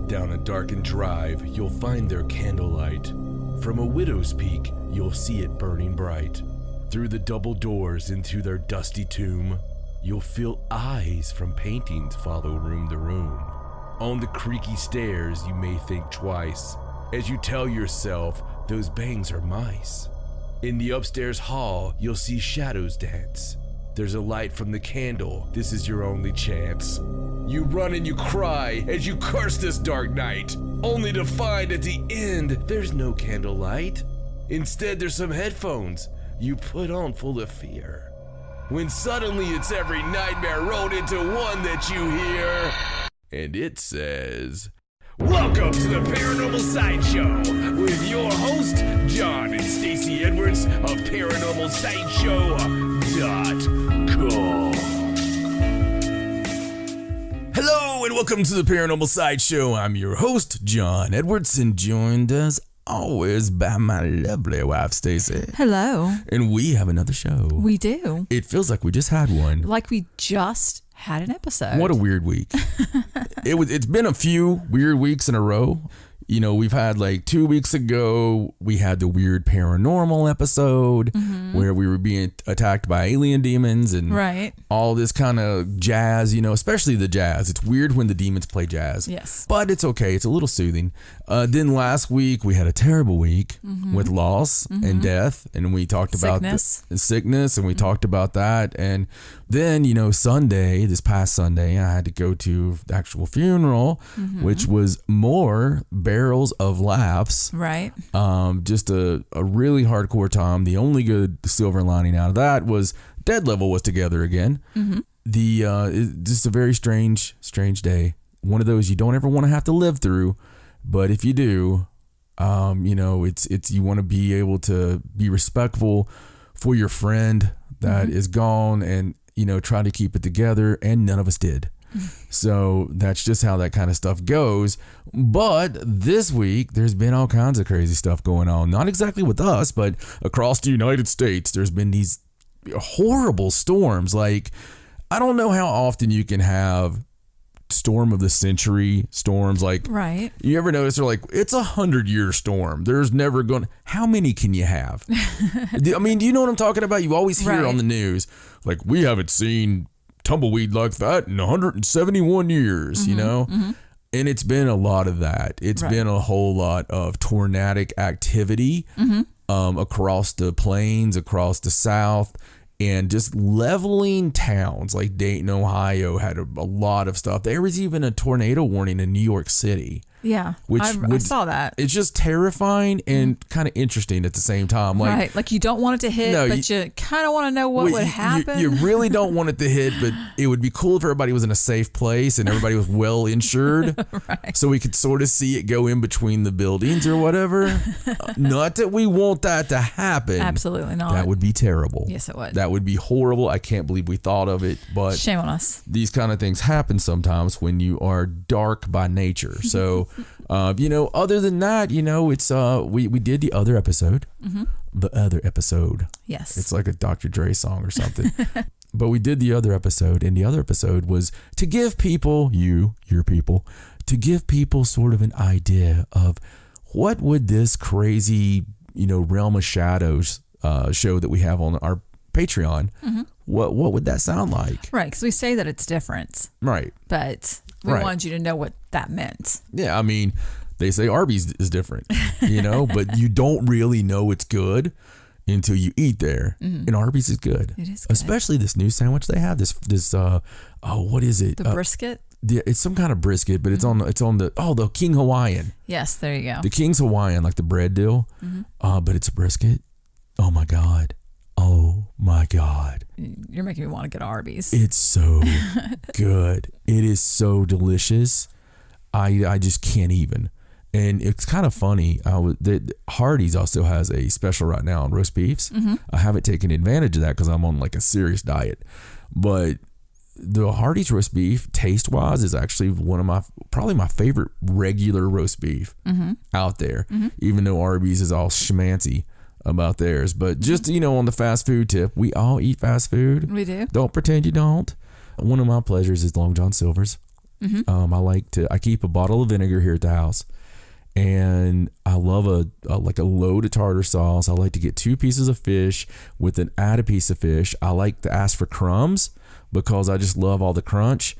Down a darkened drive, you'll find their candlelight. From a widow's peak, you'll see it burning bright. Through the double doors into their dusty tomb, you'll feel eyes from paintings follow room to room. On the creaky stairs, you may think twice as you tell yourself those bangs are mice. In the upstairs hall, you'll see shadows dance. There's a light from the candle, this is your only chance. You run and you cry as you curse this dark night, only to find at the end there's no candlelight. Instead, there's some headphones you put on full of fear. When suddenly it's every nightmare rolled into one that you hear. And it says, "Welcome to the Paranormal Sideshow with your host, John and Stacey Edwards of ParanormalSideshow.com. Hello and welcome to the Paranormal Sideshow. I'm your host, John Edwards, and joined as always by my lovely wife, Stacey. Hello. And we have another show. We do. It feels like we just had one. Like we just had an episode. What a weird week. It's been a few weird weeks in a row. You know, we've had like 2 weeks ago, we had the weird paranormal episode where we were being attacked by alien demons and all this kind of jazz, you know, especially the jazz. It's weird when the demons play jazz. Yes. But it's okay. It's a little soothing. Then last week, we had a terrible week with loss and death. And we talked about the sickness and we talked about that. And then, you know, this past Sunday, I had to go to the actual funeral, which was more barrels of laughs. Right. Just a really hardcore time. The only good silver lining out of that was Dead Level was together again. Just a very strange day. One of those you don't ever want to have to live through, but if you do, you know, it's you want to be able to be respectful for your friend that is gone and, you know, try to keep it together, and none of us did. So that's just how that kind of stuff goes. But this week, there's been all kinds of crazy stuff going on. Not exactly with us, but across the United States, there's been these horrible storms. Like, I don't know how often you can have storm of the century storms. Like, you ever notice they're like, it's 100-year storm. There's never going. How many can you have? I mean, do you know what I'm talking about? You always hear it on the news. Like, we haven't seen tumbleweed like that in 171 years, you know? And it's been a lot of that. It's been a whole lot of tornadic activity across the plains, across the South, and just leveling towns like Dayton, Ohio had a lot of stuff. There was even a tornado warning in New York City. Yeah, I saw that. It's just terrifying and kind of interesting at the same time. Like, like you don't want it to hit, but you kind of want to know what would happen. You really don't want it to hit, but it would be cool if everybody was in a safe place and everybody was well insured, so we could sort of see it go in between the buildings or whatever. Not that we want that to happen. Absolutely not. That would be terrible. Yes, it would. That would be horrible. I can't believe we thought of it, but shame on us. These kind of things happen sometimes when you are dark by nature. So. You know, other than that, you know, it's we did the other episode. The other episode. Yes. It's like a Dr. Dre song or something. But we did the other episode, and the other episode was to give people, your people, to give people sort of an idea of what would this crazy, you know, Realm of Shadows show that we have on our Patreon, what would that sound like? Right, because we say that it's different. Right. But we wanted you to know what that meant. Yeah, I mean, they say Arby's is different, you know, but you don't really know it's good until you eat there. And Arby's is good. It is good. Especially this new sandwich they have. This what is it? The brisket? It's some kind of brisket, but it's on the King Hawaiian. Yes, there you go. The King's Hawaiian, like the bread deal. But it's a brisket. Oh my God. Oh my God. You're making me want to get Arby's. It's so good. It is so delicious. I just can't even. And it's kind of funny. Hardee's also has a special right now on roast beefs. I haven't taken advantage of that because I'm on like a serious diet. But the Hardee's roast beef, taste wise, is actually probably my favorite regular roast beef out there. Even though Arby's is all schmancy about theirs. But just, you know, on the fast food tip, we all eat fast food. We do. Don't pretend you don't. One of my pleasures is Long John Silver's. I keep a bottle of vinegar here at the house, and I love a load of tartar sauce. I like to get 2 pieces of fish with an add a piece of fish. I like to ask for crumbs because I just love all the crunch.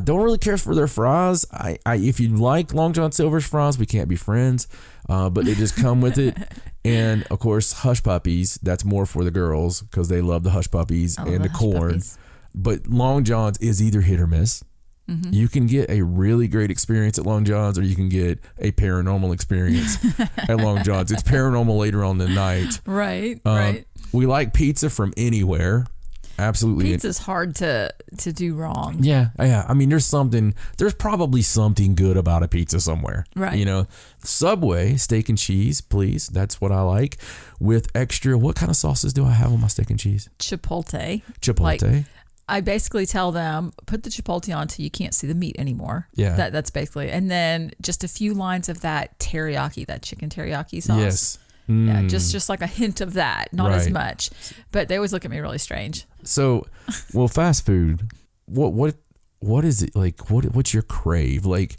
Don't really care for their fries. If you like Long John Silver's fries, we can't be friends, but they just come with it. And of course, hush puppies. That's more for the girls because they love the hush puppies and the corn. Puppies. But Long John's is either hit or miss. Mm-hmm. You can get a really great experience at Long John's, or you can get a paranormal experience at Long John's. It's paranormal later on the night. Right, right. We like pizza from anywhere. Absolutely. Pizza's hard to do wrong. Yeah. I mean, there's probably something good about a pizza somewhere. Right. You know, Subway, steak and cheese, please. That's what I like. With extra, what kind of sauces do I have on my steak and cheese? Chipotle. Like, I basically tell them, put the chipotle on till you can't see the meat anymore. Yeah. That's basically, and then just a few lines of that teriyaki, that chicken teriyaki sauce. Yes. Yeah, just like a hint of that, not as much. But they always look at me really strange. So, well, fast food, what is it like? What's your crave? Like,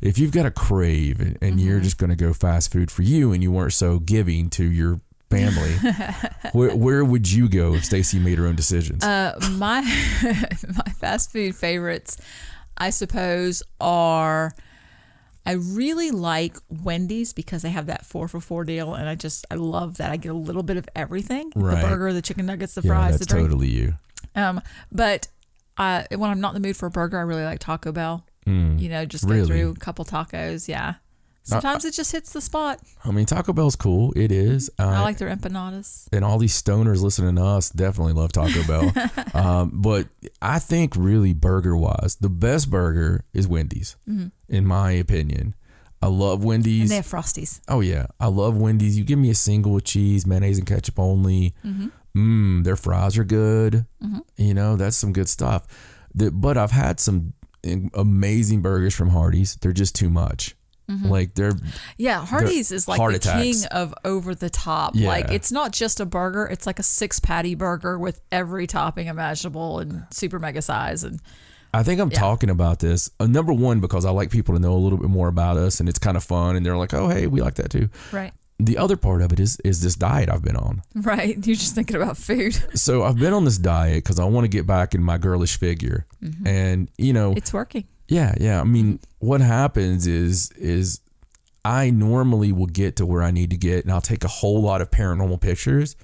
if you've got a crave and you're just going to go fast food for you, and you weren't so giving to your family, where would you go if Stacey made her own decisions? My fast food favorites, I suppose, are. I really like Wendy's because they have that 4 for $4 deal, and I love that. I get a little bit of everything: right. The burger, the chicken nuggets, the fries, that's the drink. Totally you. But when I'm not in the mood for a burger, I really like Taco Bell. You know, just go through a couple tacos. Yeah. Sometimes it just hits the spot. I mean, Taco Bell's cool. It is. I like their empanadas. And all these stoners listening to us definitely love Taco Bell. But I think really burger-wise, the best burger is Wendy's, in my opinion. I love Wendy's. And they have Frosties. Oh, yeah. I love Wendy's. You give me a single with cheese, mayonnaise, and ketchup only. Their fries are good. You know, that's some good stuff. But I've had some amazing burgers from Hardee's. They're just too much. Like Hardee's is like the king of over the top. Yeah. Like, it's not just a burger, it's like a 6-patty burger with every topping imaginable and super mega size. And I think I'm talking about this number one because I like people to know a little bit more about us, and it's kind of fun, and they're like, oh, hey, we like that too. Right. The other part of it is this diet I've been on. Right. You're just thinking about food. So I've been on this diet because I want to get back in my girlish figure, and you know, it's working. Yeah. I mean, what happens is I normally will get to where I need to get, and I'll take a whole lot of paranormal pictures.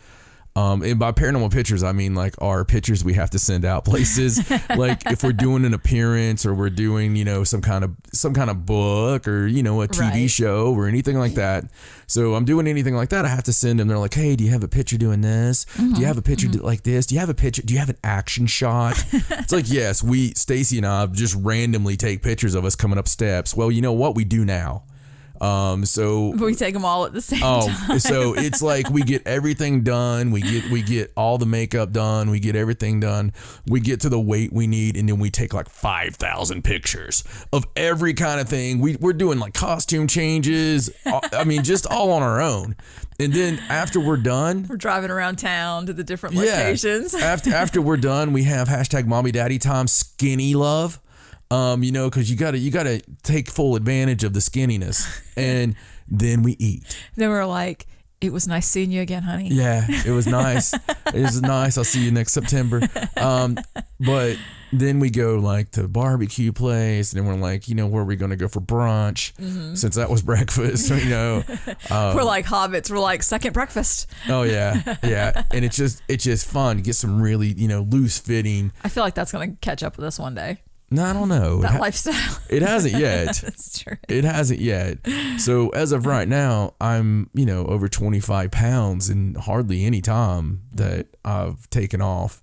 And by paranormal pictures, I mean like our pictures we have to send out places. Like if we're doing an appearance or we're doing, you know, some kind of book or, you know, a TV show or anything like that. So I'm doing anything like that, I have to send them. They're like, hey, do you have a picture doing this? Do you have a picture like this? Do you have a picture? Do you have an action shot? It's like, yes, Stacey and I just randomly take pictures of us coming up steps. Well, you know what we do now? So we take them all at the same time. So it's like we get everything done. We get all the makeup done. We get everything done. We get to the weight we need, and then we take like 5,000 pictures of every kind of thing. We're doing like costume changes. I mean, just all on our own. And then after we're done, we're driving around town to the different locations. After we're done, we have hashtag mommy daddy time skinny love. You know, because you gotta take full advantage of the skinniness, and then we eat. Then we're like, it was nice seeing you again, honey. Yeah, it was nice. It was nice. I'll see you next September. But then we go like to barbecue place, and then we're like, you know, where are we gonna go for brunch? Since that was breakfast, you know. We're like hobbits. We're like second breakfast. Oh yeah, and it's just fun to get some really, you know, loose fitting. I feel like that's gonna catch up with us one day. No, I don't know. That lifestyle. It hasn't yet. That's true. It hasn't yet. So as of right now, I'm, you know, over 25 pounds in hardly any time that I've taken off.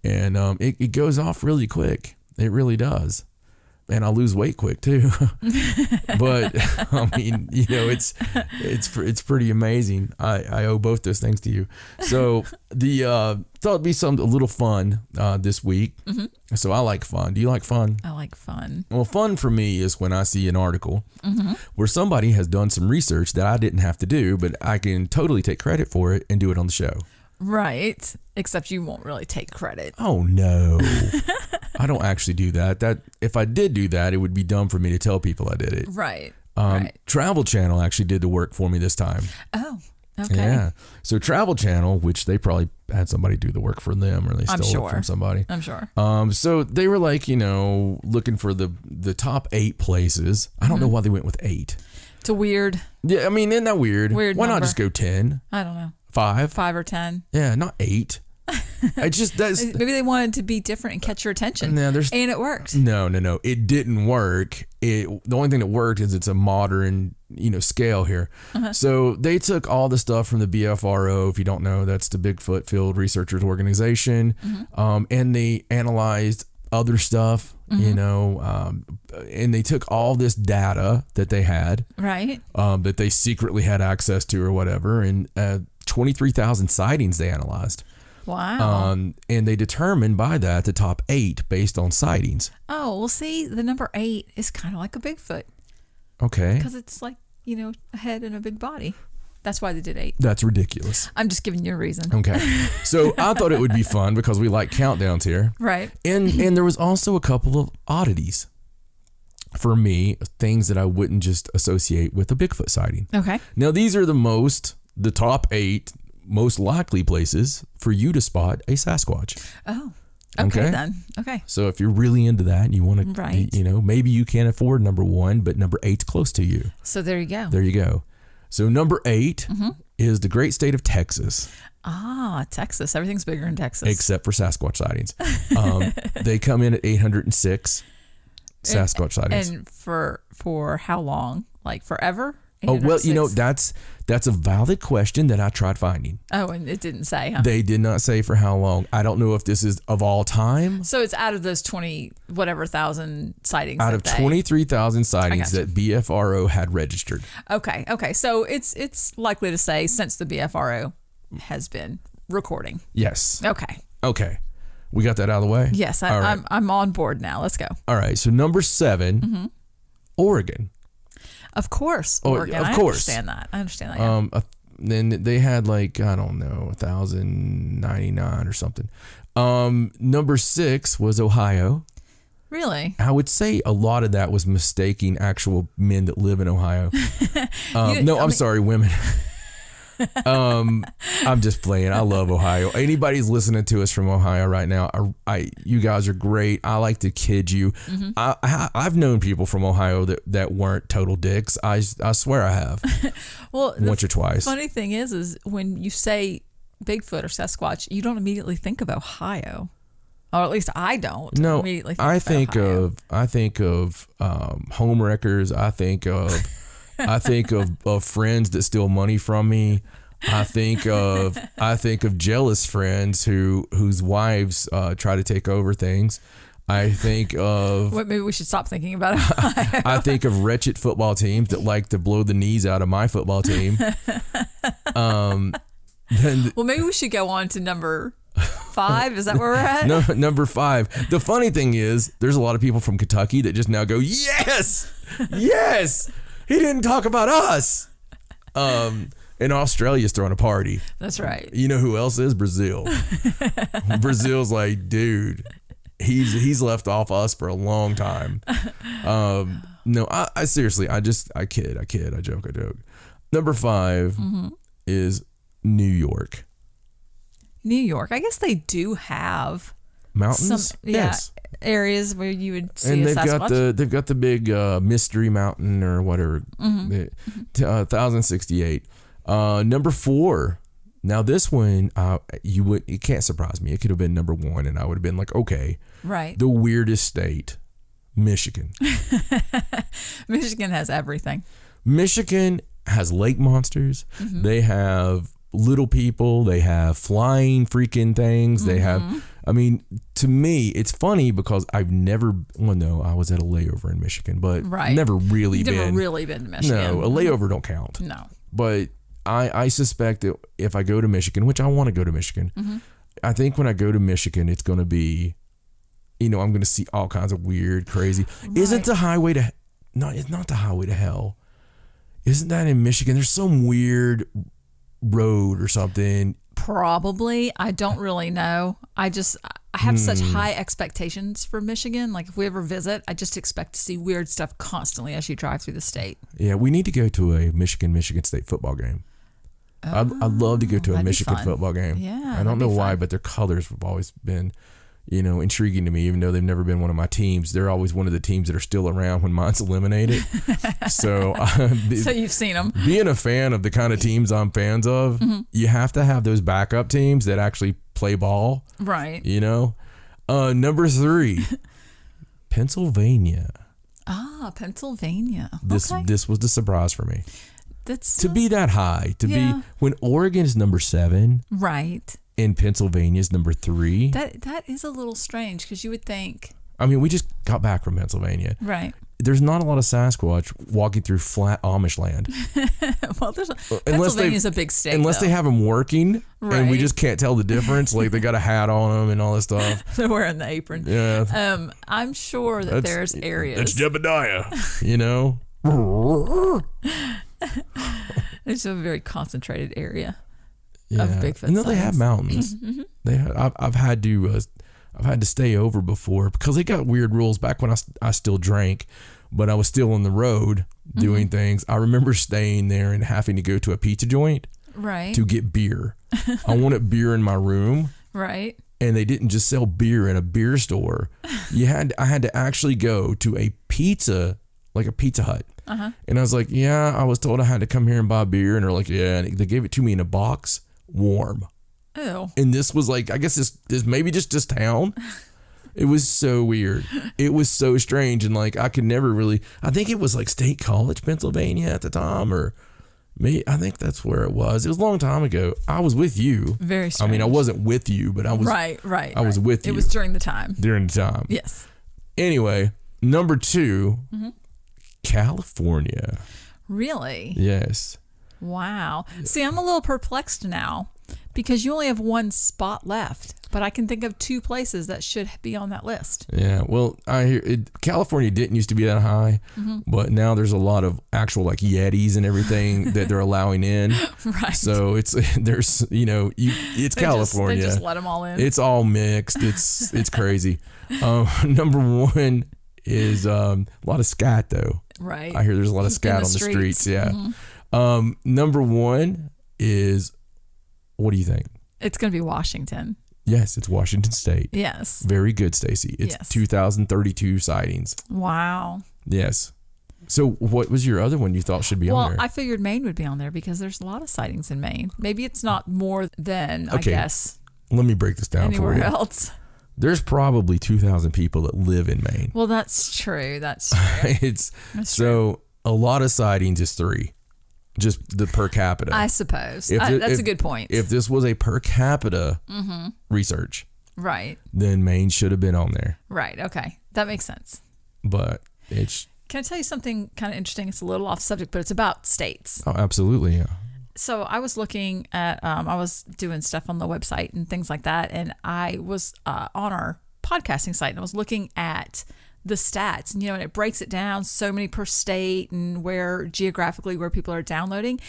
And it goes off really quick. It really does. And I lose weight quick too. But I mean, you know, it's pretty amazing. I owe both those things to you. So thought it'd be a little fun this week. So I like fun. Do you like fun? I like fun. Well, fun for me is when I see an article where somebody has done some research that I didn't have to do, but I can totally take credit for it and do it on the show. Right. Except you won't really take credit. Oh, no. I don't actually do that. That if I did do that, it would be dumb for me to tell people I did it. Right. Travel Channel actually did the work for me this time. Oh, okay. Yeah. So Travel Channel, which they probably had somebody do the work for them, or they stole it from somebody. I'm sure. So they were like, looking for the top 8 places. I don't know why they went with 8. It's a weird. Yeah, I mean, isn't that weird? Weird Why number. not just go 10? I don't know. 5? 5 or 10. Yeah, not 8. I just Maybe they wanted to be different and catch your attention. No, and it worked. No. It didn't work. The only thing that worked is it's a modern, scale here. So they took all the stuff from the BFRO. If you don't know, that's the Bigfoot Field Researchers Organization, and they analyzed other stuff. And they took all this data that they had, right? That they secretly had access to or whatever, and 23,000 sightings they analyzed. Wow. And they determined by that the top 8 based on sightings. Oh, well, see, the number 8 is kind of like a Bigfoot. Okay. Because it's like, a head and a big body. That's why they did 8. That's ridiculous. I'm just giving you a reason. Okay. So I thought it would be fun because we like countdowns here. Right. And there was also a couple of oddities for me, things that I wouldn't just associate with a Bigfoot sighting. Okay. Now, these are the top 8 most likely places for you to spot a Sasquatch. Oh, okay then. Okay. So if you're really into that and you want to, right. Maybe you can't afford number 1, but number 8's close to you. So there you go. There you go. So number 8 is the great state of Texas. Ah, Texas. Everything's bigger in Texas. Except for Sasquatch sightings. They come in at 806 Sasquatch sightings. And for how long? Like forever? Oh, well, that's a valid question that I tried finding. Oh, and it didn't say, huh? They did not say for how long. I don't know if this is of all time. So it's out of those 20,000 sightings. Out of 23,000 sightings that BFRO had registered. Okay. So it's likely to say since the BFRO has been recording. Yes. Okay. We got that out of the way? Yes, I'm on board now. Let's go. All right. So number 7, Oregon. Of course, Oregon. Of course. I understand that. Yeah. Then they had 1,099 or something. Number 6 was Ohio. Really? I would say a lot of that was mistaking actual men that live in Ohio. Sorry, women. I'm just playing. I love Ohio. Anybody's listening to us from Ohio right now, you guys are great. I like to kid you. I've known people from Ohio that weren't total dicks. I swear I have. Well, once or twice. Funny thing is when you say Bigfoot or Sasquatch, you don't immediately think of Ohio. Or at least I don't. No, immediately think I think of home wreckers. I think of friends that steal money from me. I think of jealous friends whose wives try to take over things. I think of maybe we should stop thinking about Ohio. I think of wretched football teams that like to blow the knees out of my football team. Well, maybe we should go on to number 5. Is that where we're at? No, number 5. The funny thing is, there's a lot of people from Kentucky that just now go, yes. He didn't talk about us. And Australia's throwing a party. That's right. You know who else is? Brazil. Brazil's like, dude, he's left off us for a long time. No, I seriously, I kid, I joke. Number 5 is New York. New York. I guess they do have mountains. Yes. Areas where you would see and a Sasquatch. They've got the big Mystery Mountain or whatever, 1,068. Number 4. Now this one, it can't surprise me. It could have been number 1, and I would have been like, okay, right. The weirdest state, Michigan. Michigan has everything. Michigan has lake monsters. They have little people. They have flying freaking things. They have. I mean, to me, it's funny because I've never. Well, no, I was at a layover in Michigan, but never really been. Never really been to Michigan. No, a layover don't count. No. But I suspect that if I go to Michigan, which I want to go to Michigan, I think when I go to Michigan, it's going to be, I'm going to see all kinds of weird, crazy. Right. Isn't the highway to? No, it's not the highway to hell. Isn't that in Michigan? There's some weird road or something Probably. I don't really know. I have such high expectations for Michigan. Like if we ever visit, I just expect to see weird stuff constantly as you drive through the state. Yeah, we need to go to a Michigan State football game. I'd love to go to a Michigan football game. Yeah, I don't know why, but their colors have always been, intriguing to me, even though they've never been one of my teams. They're always one of the teams that are still around when mine's eliminated. So you've seen them. Being a fan of the kind of teams I'm fans of, you have to have those backup teams that actually play ball. Right. Number 3, Pennsylvania. Pennsylvania. This was the surprise for me. That's to be that high, be when Oregon is number 7. Right. And Pennsylvania is number 3. That is a little strange because you would think. I mean, we just got back from Pennsylvania. Right. There's not a lot of Sasquatch walking through flat Amish land. Well, Pennsylvania's a big state. Unless they have them working, right. And we just can't tell the difference. Like they got a hat on them and all this stuff. They're wearing the apron. Yeah. I'm sure that there's areas. It's Jebediah, It's a very concentrated area. Yeah. Of Bigfoot. No, they have mountains. I've had to stay over before because they got weird rules back when I still drank, but I was still on the road doing things. I remember staying there and having to go to a pizza joint to get beer. I wanted beer in my room. Right. And they didn't just sell beer in a beer store. I had to actually go to a pizza, like a Pizza Hut. And I was like, I was told I had to come here and buy beer. And they're like, and they gave it to me in a box, warm. Ew. And this was like, I guess this maybe just this town. It was so weird. It was so strange. And like, I could never really, I think it was like State College, Pennsylvania at the time, or me. I think that's where it was. It was a long time ago. I was with you. Very strange. I mean, I wasn't with you, but I was. Right. I was with you. It was during the time. Yes. Anyway, number 2, California. Really? Yes. Wow. See, I'm a little perplexed now because you only have one spot left, but I can think of 2 places that should be on that list. Yeah. Well, I hear California didn't used to be that high, but now there's a lot of actual like Yetis and everything that they're allowing in. Right. So it's California. They just let them all in. It's all mixed. It's crazy. Number 1 is a lot of scat though. Right. I hear there's a lot of scat on the streets. Yeah. Number 1 is, what do you think? It's going to be Washington. Yes, it's Washington State. Yes. Very good, Stacey. It's 2032 sightings. Wow. Yes. So what was your other one you thought should be on there? Well, I figured Maine would be on there because there's a lot of sightings in Maine. Maybe it's not more than, I guess, let me break this down for you. Anywhere else. There's probably 2,000 people that live in Maine. Well, that's true. That's true. So a lot of sightings is 3. Just the per capita. I suppose. That's a good point. If this was a per capita research, right, then Maine should have been on there. Right. Okay. That makes sense. But it's... Can I tell you something kind of interesting? It's a little off subject, but it's about states. Oh, absolutely. Yeah. So I was looking at, I was doing stuff on the website and things like that. And I was on our podcasting site and I was looking at the stats, and and it breaks it down so many per state and where geographically where people are downloading.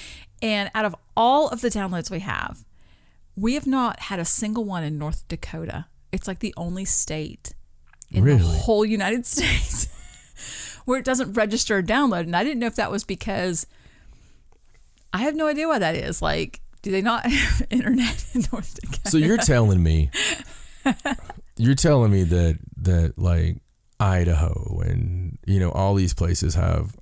And out of all of the downloads we have not had a single one in North Dakota. It's like the only state in the whole United States where it doesn't register a download. And I didn't know if that was because I have no idea why that is. Like, do they not have internet in North Dakota? So you're telling me that like Idaho and all these places have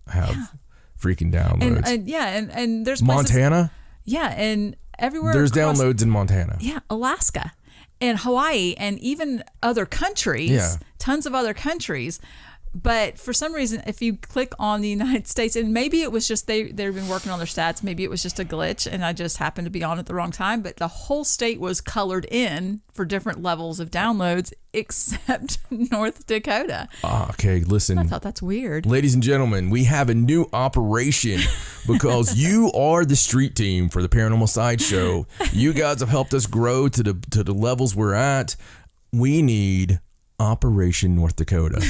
freaking downloads. And there's places, Montana. Yeah, and everywhere there's downloads in Montana. Yeah, Alaska and Hawaii and even other countries. Yeah. Tons of other countries. But for some reason, if you click on the United States, and maybe it was just they've been working on their stats, maybe it was just a glitch and I just happened to be on at the wrong time, but the whole state was colored in for different levels of downloads except North Dakota. Okay, listen. I thought that's weird. Ladies and gentlemen, we have a new operation because you are the street team for the Paranormal Sideshow. You guys have helped us grow to the levels we're at. We need Operation North Dakota.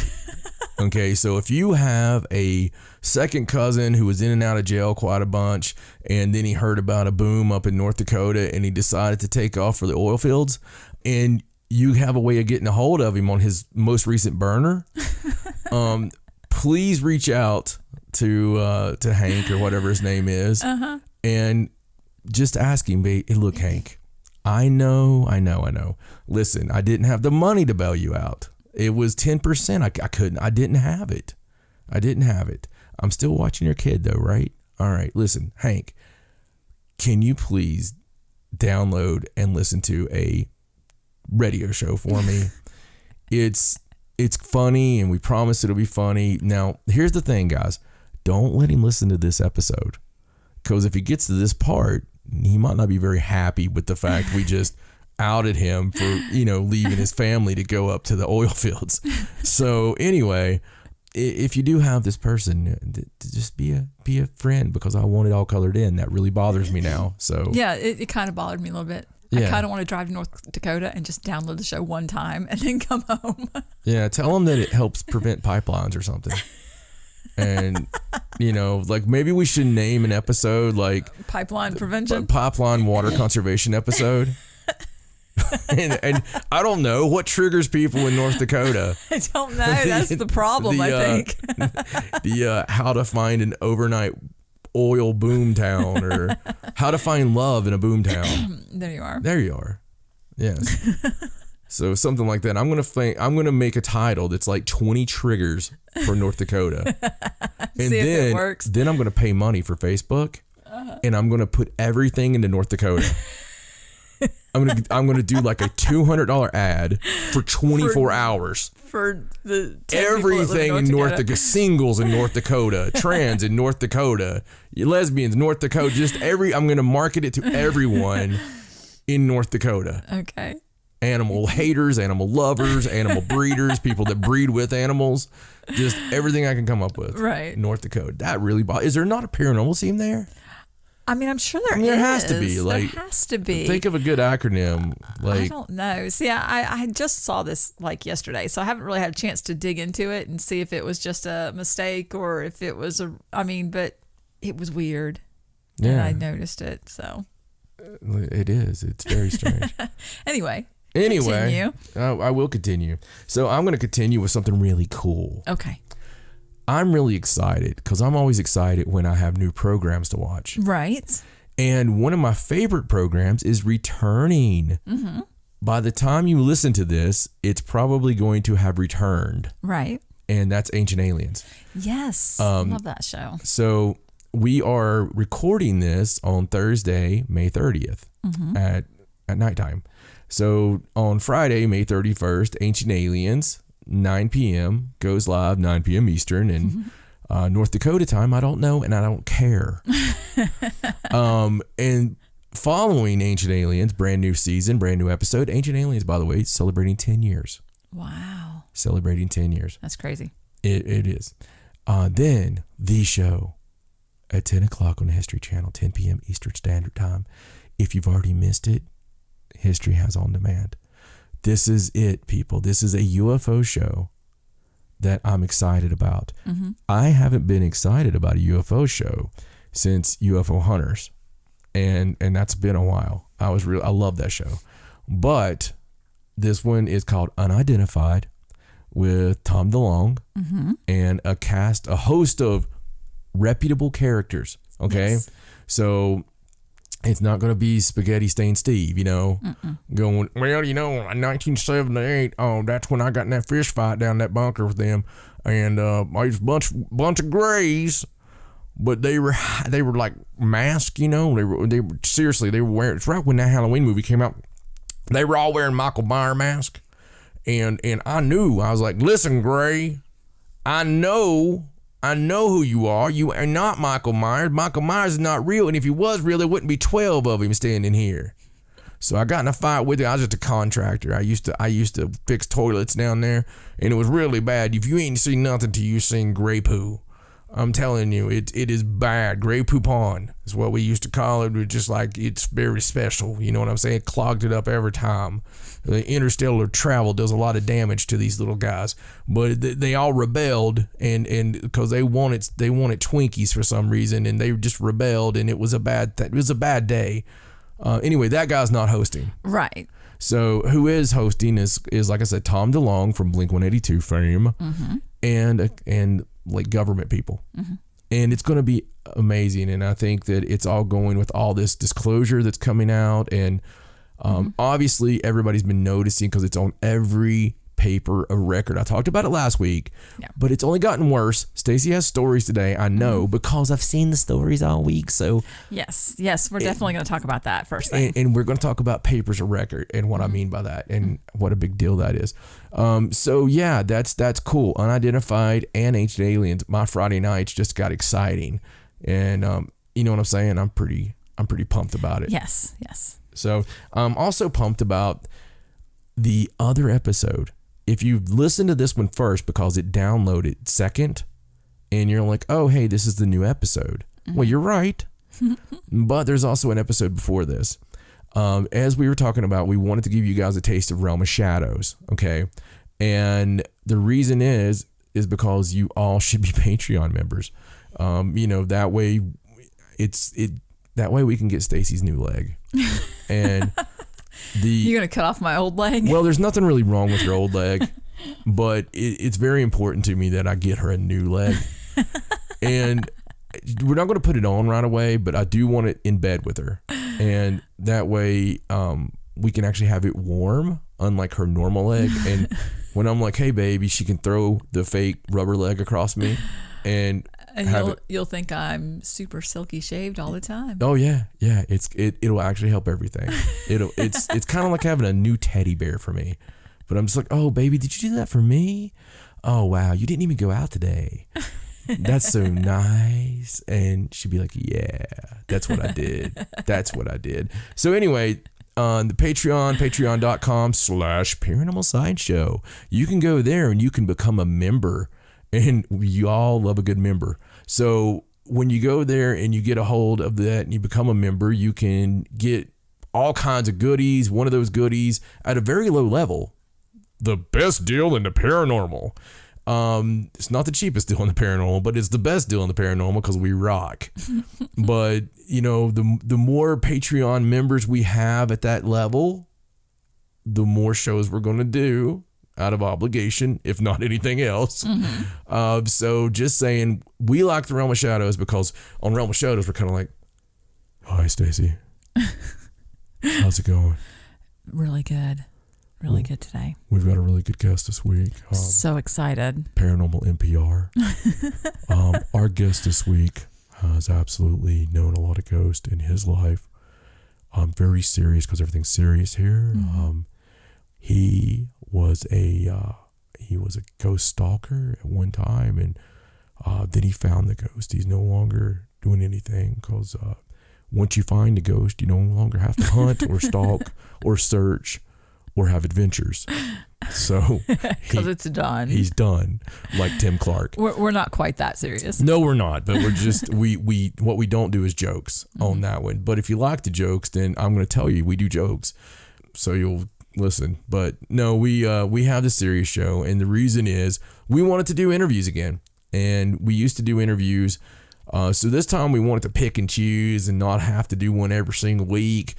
Okay, so if you have a second cousin who was in and out of jail quite a bunch, and then he heard about a boom up in North Dakota and he decided to take off for the oil fields, and you have a way of getting a hold of him on his most recent burner, please reach out to Hank or whatever his name is, and just ask him, hey, look, Hank, I know. Listen, I didn't have the money to bail you out. It was 10%. I didn't have it. I'm still watching your kid though, right? All right. Listen, Hank, can you please download and listen to a radio show for me? It's funny, and we promise it'll be funny. Now, here's the thing, guys. Don't let him listen to this episode, because if he gets to this part, he might not be very happy with the fact we just outed him for, leaving his family to go up to the oil fields. So anyway, if you do have this person, just be a friend, because I want it all colored in. That really bothers me now. So yeah, it kind of bothered me a little bit. Yeah. I kind of want to drive to North Dakota and just download the show one time and then come home. Yeah, tell them that it helps prevent pipelines or something. And, like maybe we should name an episode like Pipeline Prevention. Pipeline Water Conservation episode. and I don't know what triggers people in North Dakota. I don't know. That's the problem, I think. The how to find an overnight oil boom town, or how to find love in a boom town. There you are. Yes. So something like that. I'm gonna make a title that's like 20 triggers for North Dakota. And See if it works. Then I'm gonna pay money for Facebook, and I'm gonna put everything into North Dakota. I'm gonna do like a $200 ad for 24 hours for the everything in North Dakota. Singles in North Dakota, trans in North Dakota, lesbians North Dakota. I'm gonna market it to everyone in North Dakota. Okay. Animal haters, animal lovers, animal breeders, people that breed with animals, just everything I can come up with. Right. North Dakota. That really is there not a paranormal team there? I mean, I'm sure there is. There has to be. There has to be. Think of a good acronym. I don't know. See, I just saw this like yesterday, so I haven't really had a chance to dig into it and see if it was just a mistake or if it was but it was weird. Yeah. And I noticed it, so. It is. It's very strange. Anyway, continue. I will continue. So I'm going to continue with something really cool. Okay. I'm really excited because I'm always excited when I have new programs to watch. Right. And one of my favorite programs is returning. Mm-hmm. By the time you listen to this, it's probably going to have returned. Right. And that's Ancient Aliens. Yes. Love that show. So we are recording this on Thursday, May 30th at nighttime. So on Friday, May 31st, Ancient Aliens, 9 p.m. goes live, 9 p.m. Eastern, and North Dakota time, I don't know, and I don't care. And following Ancient Aliens, brand new season, brand new episode. Ancient Aliens, by the way, celebrating 10 years. Wow. Celebrating 10 years. That's crazy. It is. Then the show at 10 o'clock on the History Channel, 10 p.m. Eastern Standard Time. If you've already missed it, History has on demand. This is it, people. This is a UFO show that I'm excited about. Mm-hmm. I haven't been excited about a UFO show since UFO Hunters, and that's been a while. I love that show, but this one is called Unidentified with Tom DeLonge and a host of reputable characters. Okay, yes. So it's not going to be Spaghetti Stained Steve, going, well, in 1978, that's when I got in that fish fight down that bunker with them, and I was a bunch of grays, but they were like masked, they were seriously, they were wearing, it's right when that Halloween movie came out, they were all wearing Michael Myers mask, and I was like, listen, Gray, I know who you are. You are not Michael Myers. Michael Myers is not real. And if he was real, there wouldn't be 12 of him standing here. So I got in a fight with him. I was just a contractor. I used to fix toilets down there, and it was really bad. If you ain't seen nothing till you seen gray poo. I'm telling you, it is bad. Grey Poupon is what we used to call it. We're just like, it's very special. You know what I'm saying? Clogged it up every time. The interstellar travel does a lot of damage to these little guys. But they all rebelled, and because they wanted Twinkies for some reason, and they just rebelled, and it was a bad day. Anyway, that guy's not hosting. Right. So who is hosting is like I said, Tom DeLonge from Blink-182 fame, and like government people. And it's going to be amazing. And I think that it's all going with all this disclosure that's coming out. And obviously everybody's been noticing because it's on every paper of record. I talked about it last week, but it's only gotten worse. Stacey has stories today, I know, because I've seen the stories all week. So yes, we're definitely going to talk about that first thing. And we're going to talk about papers of record and what I mean by that and what a big deal that is. So yeah, that's cool. Unidentified and ancient aliens. My Friday nights just got exciting, and you know what I'm saying. I'm pretty pumped about it. Yes. So I'm also pumped about the other episode. If you listen to this one first because it downloaded second, and you're like, oh, hey, this is the new episode. Well, you're right. But there's also an episode before this. As we were talking about, we wanted to give you guys a taste of Realm of Shadows. Okay. And the reason is because you all should be Patreon members. That way that way we can get Stacey's new leg. And you're going to cut off my old leg? Well, there's nothing really wrong with your old leg, but it's very important to me that I get her a new leg. And we're not going to put it on right away, but I do want it in bed with her. And that way we can actually have it warm, unlike her normal leg. And when I'm like, hey, baby, she can throw the fake rubber leg across me. And you'll think I'm super silky shaved all the time. Oh yeah. It'll actually help everything. It's kind of like having a new teddy bear for me. But I'm just like, oh baby, did you do that for me? Oh wow, you didn't even go out today. That's so nice. And she'd be like, yeah, that's what I did. So anyway, on the patreon.com/Paranormal Sideshow, you can go there and you can become a member. And you all love a good member. So when you go there and you get a hold of that and you become a member, you can get all kinds of goodies. One of those goodies at a very low level, the best deal in the paranormal. It's not the cheapest deal in the paranormal, but it's the best deal in the paranormal because we rock. But the more Patreon members we have at that level, the more shows we're going to do. Out of obligation, if not anything else. So just saying, we like the Realm of Shadows because on Realm of Shadows, we're kind of like, hi, Stacey. How's it going? Really good. Really good today. We've got a really good guest this week. So excited. Paranormal NPR. Our guest this week has absolutely known a lot of ghosts in his life. Very serious because everything's serious here. He was a ghost stalker at one time, and then he found the ghost. He's no longer doing anything because once you find a ghost, you no longer have to hunt or stalk or search or have adventures. So because it's done. He's done, like Tim Clark. We're not quite that serious. No, we're not. But we're just we what we don't do is jokes on that one. But if you like the jokes, then I'm going to tell you we do jokes, so you'll listen. But no, we have the serious show, and the reason is we wanted to do interviews again, and we used to do interviews. So this time we wanted to pick and choose and not have to do one every single week.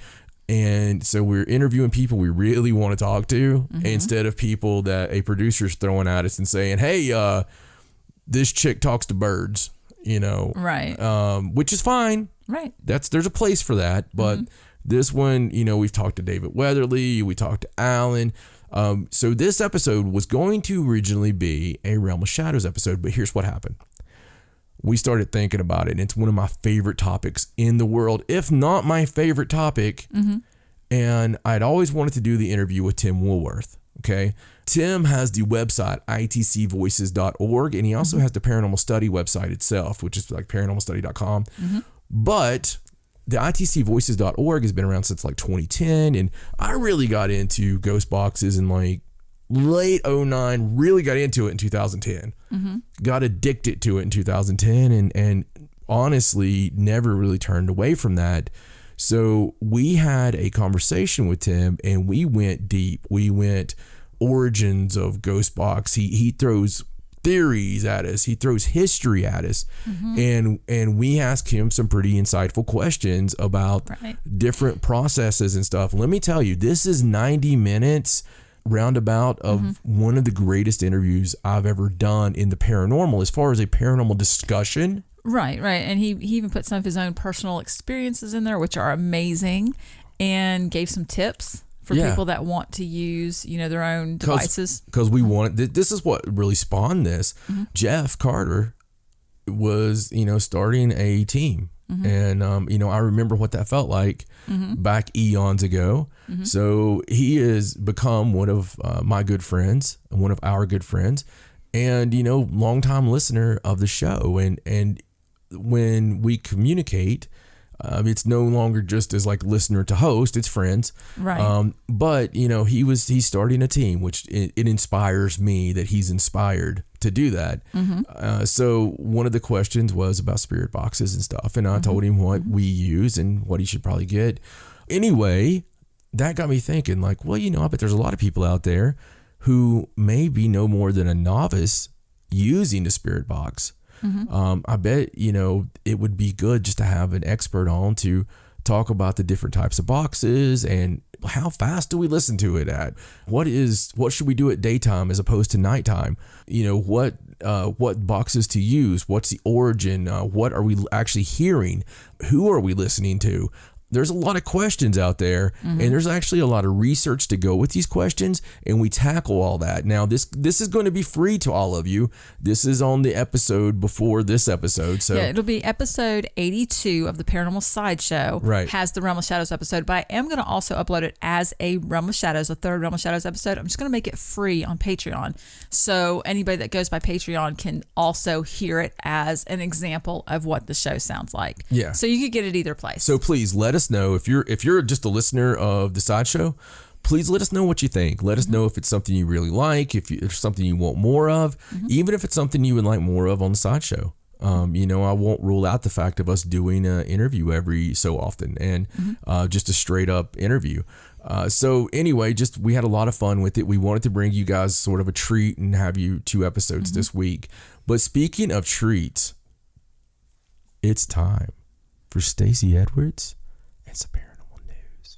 And so we're interviewing people we really want to talk to instead of people that a producer's throwing at us and saying, hey, this chick talks to birds, right. Which is fine. Right. There's a place for that. But this one, we've talked to David Weatherly, we talked to Alan. So this episode was going to originally be a Realm of Shadows episode, but here's what happened. We started thinking about it, and it's one of my favorite topics in the world, if not my favorite topic. And I'd always wanted to do the interview with Tim Woolworth. Okay. Tim has the website itcvoices.org, and he also has the Paranormal Study website itself, which is like paranormalstudy.com. But the itcvoices.org has been around since like 2010, and I really got into ghost boxes in like late 09, really got into it in 2010. Got addicted to it in 2010 and honestly never really turned away from that. So we had a conversation with Tim and we went deep. We went origins of Ghost Box. He throws theories at us. He throws history at us. And we asked him some pretty insightful questions about different processes and stuff. Let me tell you, this is 90 minutes roundabout of one of the greatest interviews I've ever done in the paranormal as far as a paranormal discussion. Right. And he even put some of his own personal experiences in there, which are amazing, and gave some tips for people that want to use, their own devices. Because we wanted, this is what really spawned this. Jeff Carter was, starting a team. And, I remember what that felt like back eons ago. So he has become one of my good friends, one of our good friends, and, longtime listener of the show. And when we communicate, it's no longer just as like listener to host, it's friends. Right. But he's starting a team, which it inspires me that he's inspired to do that. So one of the questions was about spirit boxes and stuff. And I told him what we use and what he should probably get. Anyway, that got me thinking like, well, I bet there's a lot of people out there who may be no more than a novice using the spirit box. I bet, it would be good just to have an expert on to talk about the different types of boxes and how fast do we listen to it at? What should we do at daytime as opposed to nighttime? What boxes to use? What's the origin? What are we actually hearing? Who are we listening to? There's a lot of questions out there, and there's actually a lot of research to go with these questions, and we tackle all that. Now, this is going to be free to all of you. This is on the episode before this episode. So it'll be episode 82 of the Paranormal Sideshow. Right. Has the Realm of Shadows episode, but I am going to also upload it as a Realm of Shadows, a third Realm of Shadows episode. I'm just going to make it free on Patreon. So anybody that goes by Patreon can also hear it as an example of what the show sounds like. Yeah. So you could get it either place. So please let us know if you're just a listener of the Sideshow. Please let us know what you think. Let us know if it's something you really like, if it's something you want more of, even if it's something you would like more of on the Sideshow. I won't rule out the fact of us doing an interview every so often and just a straight up interview. So anyway, we had a lot of fun with it. We wanted to bring you guys sort of a treat and have you 2 episodes this week. But speaking of treats, it's time for Stacey Edwards and some paranormal news.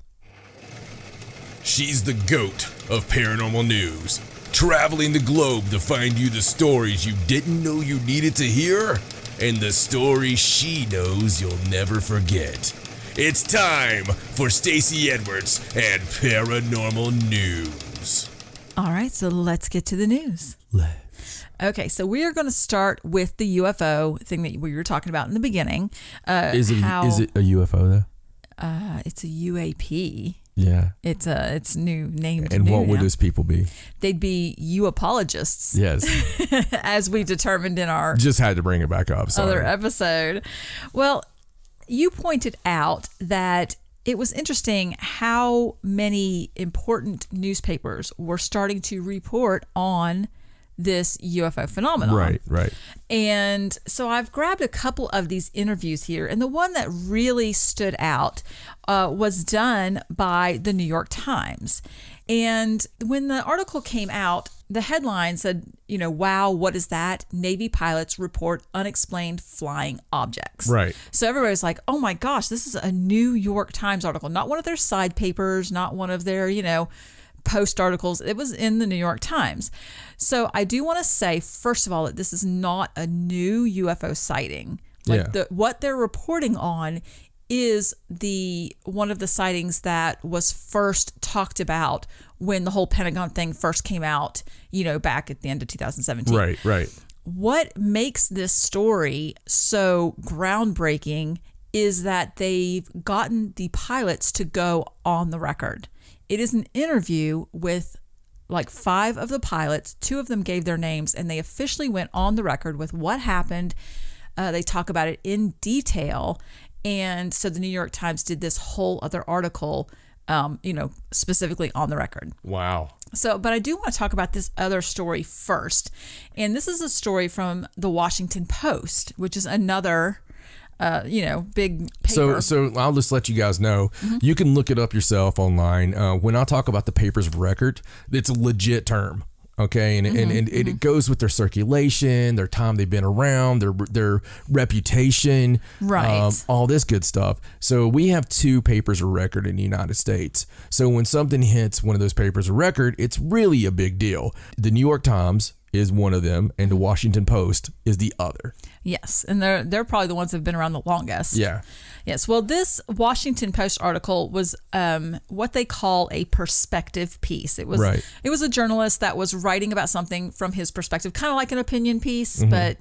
She's the GOAT of paranormal news, traveling the globe to find you the stories you didn't know you needed to hear, and the stories she knows you'll never forget. It's time for Stacey Edwards and paranormal news. All right, so let's get to the news. Okay, so we are going to start with the UFO thing that we were talking about in the beginning. Is it a UFO though? It's a UAP. Yeah. It's new named. And what would now. those people be? They'd be U-apologists. Yes. As we determined in our Just had to bring it back up. Sorry. other episode. Well, you pointed out that it was interesting how many important newspapers were starting to report on this UFO phenomenon. Right. And so I've grabbed a couple of these interviews here, and the one that really stood out was done by the New York Times. And when the article came out, the headline said, wow, what is that? Navy pilots report unexplained flying objects. Right. So everybody was like, oh my gosh, this is a New York Times article, not one of their side papers, not one of their, post articles. It was in the New York Times. So I do want to say, first of all, that this is not a new UFO sighting. What they're reporting on is one of the sightings that was first talked about when the whole Pentagon thing first came out, back at the end of 2017. Right. What makes this story so groundbreaking is that they've gotten the pilots to go on the record. It is an interview with like 5 of the pilots. 2 of them gave their names, and they officially went on the record with what happened. They talk about it in detail. And so the New York Times did this whole other article specifically on the record. Wow. So, but I do want to talk about this other story first. And this is a story from the Washington Post, which is another, big paper. So I'll just let you guys know. You can look it up yourself online. When I talk about the papers of record, it's a legit term. Okay, and it goes with their circulation, their time they've been around, their reputation, right? All this good stuff. So we have 2 papers of record in the United States. So when something hits one of those papers of record, it's really a big deal. The New York Times is one of them, and the Washington Post is the other. Yes, and they're probably the ones that have been around the longest. Yeah. Yes. Well, this Washington Post article was what they call a perspective piece. It was a journalist that was writing about something from his perspective, kind of like an opinion piece, but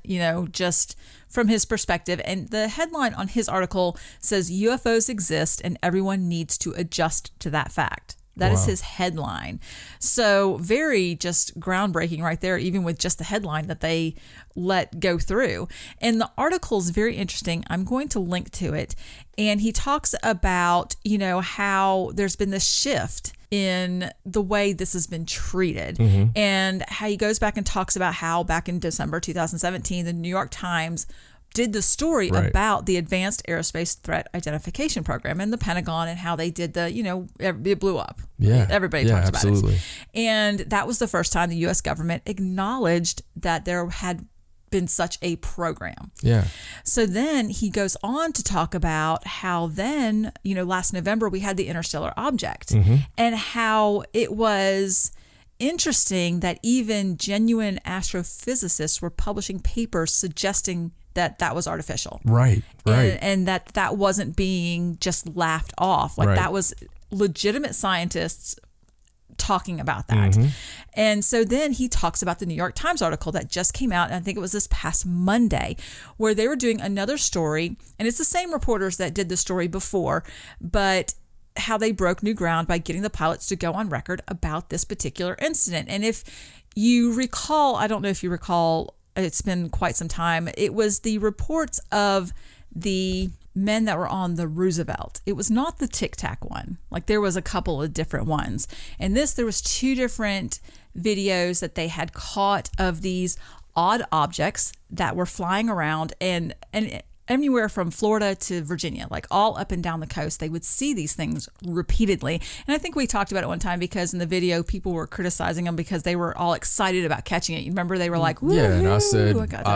just from his perspective. And the headline on his article says UFOs exist and everyone needs to adjust to that fact. That is his headline. So very just groundbreaking right there, even with just the headline that they let go through. And the article is very interesting. I'm going to link to it. And he talks about, how there's been this shift in the way this has been treated, and how he goes back and talks about how back in December 2017, the New York Times did the story about the Advanced Aerospace Threat Identification Program and the Pentagon and how they did it blew up. Yeah. Everybody talks about absolutely. it. And that was the first time the U.S. government acknowledged that there had been such a program. Yeah. So then he goes on to talk about how then, last November we had the interstellar object and how it was interesting that even genuine astrophysicists were publishing papers suggesting that was artificial. Right. And that wasn't being just laughed off. Like that was legitimate scientists talking about that. And so then he talks about the New York Times article that just came out, and I think it was this past Monday, where they were doing another story, and it's the same reporters that did the story before, but how they broke new ground by getting the pilots to go on record about this particular incident. And if you recall, I don't know if you recall, it's been quite some time, it was the reports of the men that were on the Roosevelt. It was not the Tic Tac one. Like there was a couple of different ones. And there was 2 different videos that they had caught of these odd objects that were flying around and anywhere from Florida to Virginia, like all up and down the coast. They would see these things repeatedly. And I think we talked about it one time because in the video, people were criticizing them because they were all excited about catching it. You remember they were like, yeah, and I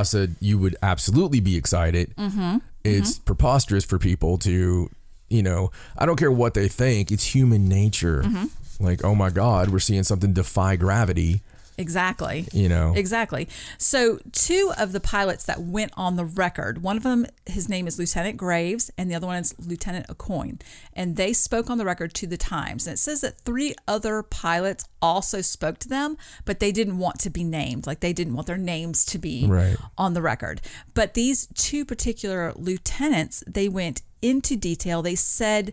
said you would absolutely be excited. It's preposterous for people to, I don't care what they think. It's human nature. Like, oh my God, we're seeing something defy gravity. Exactly. Exactly. So 2 of the pilots that went on the record, one of them, his name is Lieutenant Graves, and the other one is Lieutenant Aucoin. And they spoke on the record to the Times. And it says that 3 other pilots also spoke to them, but they didn't want to be named. Like they didn't want their names to be on the record. But these 2 particular lieutenants, they went into detail. They said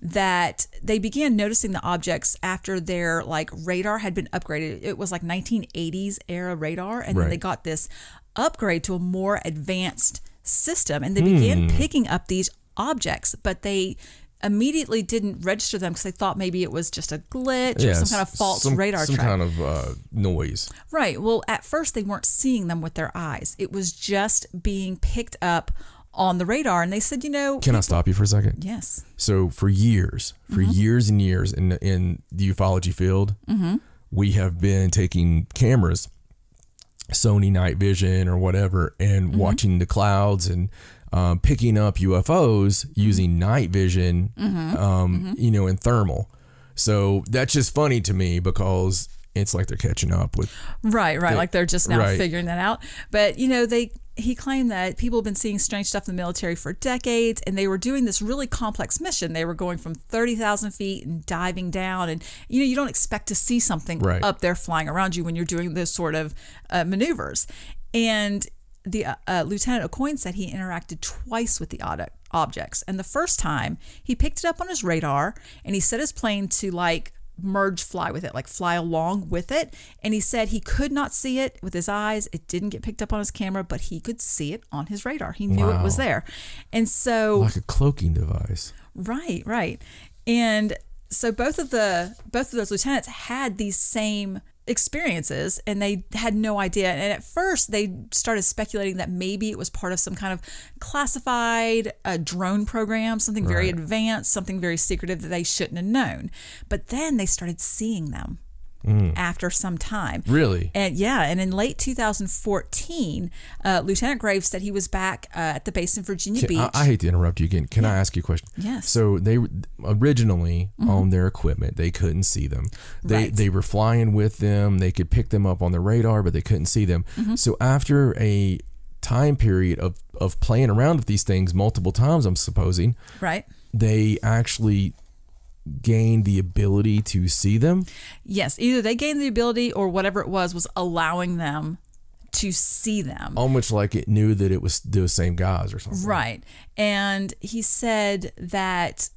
that they began noticing the objects after their radar had been upgraded. It was like 1980s era radar, and then they got this upgrade to a more advanced system, and they began picking up these objects, but they immediately didn't register them because they thought maybe it was just a glitch or some kind of false radar track. Some kind of noise. Right. Well, at first they weren't seeing them with their eyes. It was just being picked up on the radar, and they said, Can I stop you for a second? Yes. So for years and years in the ufology field, we have been taking cameras, Sony night vision or whatever, and watching the clouds and picking up UFOs using night vision, and thermal. So that's just funny to me because it's like they're catching up with. Right. Like they're just now figuring that out. But, he claimed that people have been seeing strange stuff in the military for decades, and they were doing this really complex mission. They were going from 30,000 feet and diving down, and you don't expect to see something up there flying around you when you're doing this sort of maneuvers. And the Lieutenant Aucoin said he interacted twice with the objects, and the first time he picked it up on his radar, and he set his plane to fly with it, fly along with it. And he said he could not see it with his eyes. It didn't get picked up on his camera, but he could see it on his radar. He knew it was there. And so like a cloaking device. Right. And So both of those lieutenants had these same experiences, and they had no idea. And at first they started speculating that maybe it was part of some kind of classified drone program, something very advanced, something very secretive that they shouldn't have known. But then they started seeing them after some time. Really? And in late 2014, Lieutenant Graves said he was back at the base in Virginia Beach. I hate to interrupt you again. Can I ask you a question? Yes. So they originally on their equipment, they couldn't see them. They were flying with them. They could pick them up on the radar, but they couldn't see them. So after a time period of playing around with these things multiple times, I'm supposing, they actually gained the ability to see them? Yes, either they gained the ability or whatever it was allowing them to see them. Almost like it knew that it was the same guys or something. Right. And he said that,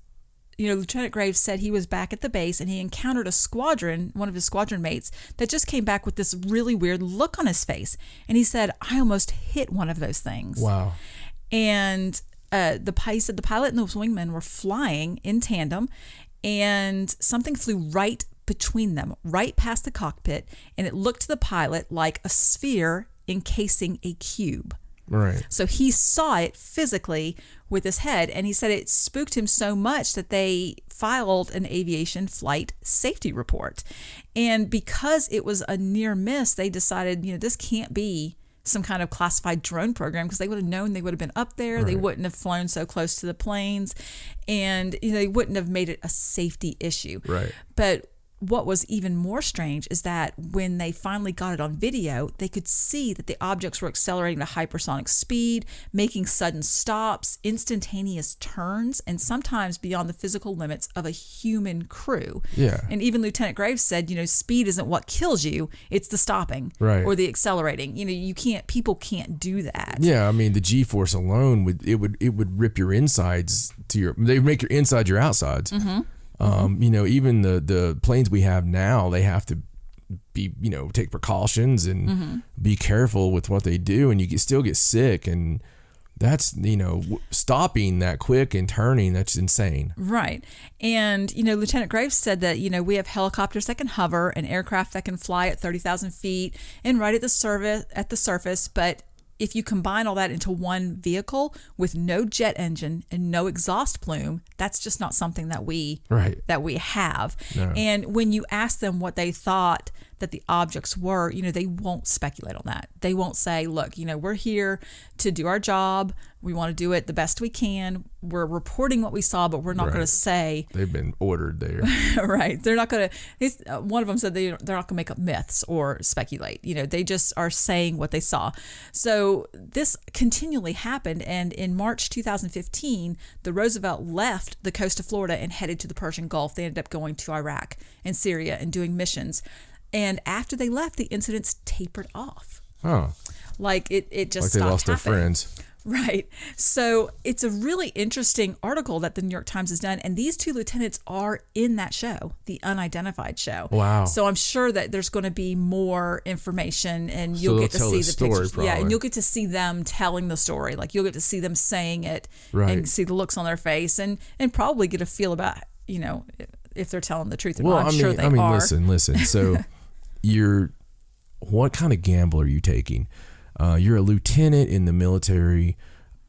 Lieutenant Graves said he was back at the base and he encountered one of his squadron mates that just came back with this really weird look on his face. And he said, I almost hit one of those things. Wow. And the pilot and the wingmen were flying in tandem, and something flew right between them, right past the cockpit, and it looked to the pilot like a sphere encasing a cube. Right. So he saw it physically with his head, and he said it spooked him so much that they filed an aviation flight safety report. And because it was a near miss, they decided, this can't be some kind of classified drone program, because they would have known they would have been up there. Right. They wouldn't have flown so close to the planes, and they wouldn't have made it a safety issue. Right. But what was even more strange is that when they finally got it on video, they could see that the objects were accelerating to hypersonic speed, making sudden stops, instantaneous turns, and sometimes beyond the physical limits of a human crew. Yeah. And even Lieutenant Graves said, speed isn't what kills you, it's the stopping or the accelerating. People can't do that. Yeah, I mean, the G-force alone would rip your insides they would make your insides your outsides. Even the planes we have now, they have to be, take precautions and be careful with what they do, and you still get sick, and that's, stopping that quick and turning, that's insane. Right. And, Lieutenant Graves said that, we have helicopters that can hover and aircraft that can fly at 30,000 feet and right at the surface, but if you combine all that into one vehicle with no jet engine and no exhaust plume, that's just not something that we have. No. And when you ask them what they thought that the objects were, they won't speculate on that. They won't say, look, we're here to do our job. We want to do it the best we can. We're reporting what we saw, but we're not going to say. They've been ordered there. Right. They're not going to. One of them said they're not going to make up myths or speculate. They just are saying what they saw. So this continually happened. And in March 2015, the Roosevelt left the coast of Florida and headed to the Persian Gulf. They ended up going to Iraq and Syria and doing missions. And after they left, the incidents tapered off. Oh. Like it just like they stopped lost happening. their friends. Right. So it's a really interesting article that the New York Times has done. And these two lieutenants are in that show, the Unidentified show. Wow. So I'm sure that there's going to be more information, and you'll get to see the pictures. Probably. Yeah. And you'll get to see them telling the story. Like you'll get to see them saying it and see the looks on their face and probably get a feel about, if they're telling the truth or not. I'm sure they are. Listen. So what kind of gamble are you taking? You're a lieutenant in the military,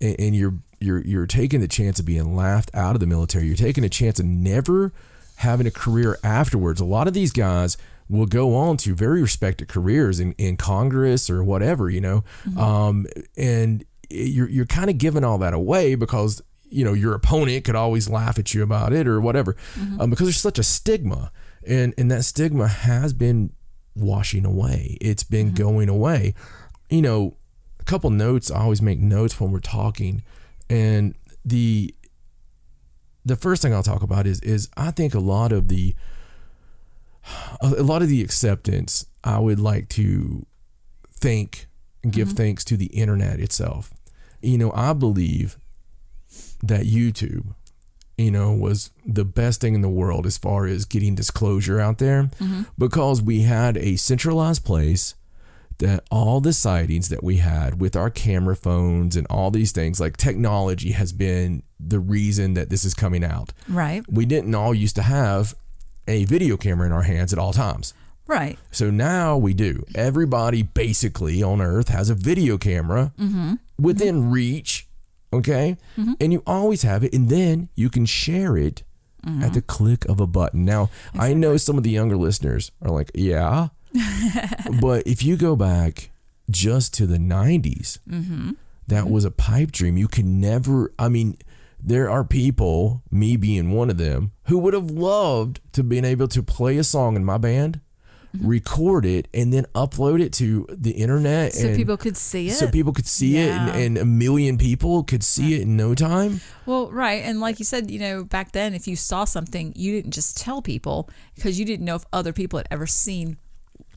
and you're taking the chance of being laughed out of the military. You're taking a chance of never having a career afterwards. A lot of these guys will go on to very respected careers in Congress or whatever, and you're kind of giving all that away because your opponent could always laugh at you about it or whatever, because there's such a stigma, and that stigma has been washing away. It's been going away. A couple notes. I always make notes when we're talking, and the first thing I'll talk about is I think a lot of the acceptance, I would like to thank and give thanks to the internet itself. I believe that YouTube, was the best thing in the world as far as getting disclosure out there, because we had a centralized place that all the sightings that we had with our camera phones and all these things, like technology has been the reason that this is coming out. Right. We didn't all used to have a video camera in our hands at all times. Right. So now we do. Everybody basically on Earth has a video camera within reach, okay? And you always have it, and then you can share it at the click of a button. Now, I know some of the younger listeners are like, yeah, but if you go back just to the 90s, that was a pipe dream. You can never, I mean, there are people, me being one of them, who would have loved to been able to play a song in my band, record it, and then upload it to the internet. So and people could see it? So people could see it, and a million people could see it in no time. Well, right. And like you said, you know, back then, if you saw something, you didn't just tell people because you didn't know if other people had ever seen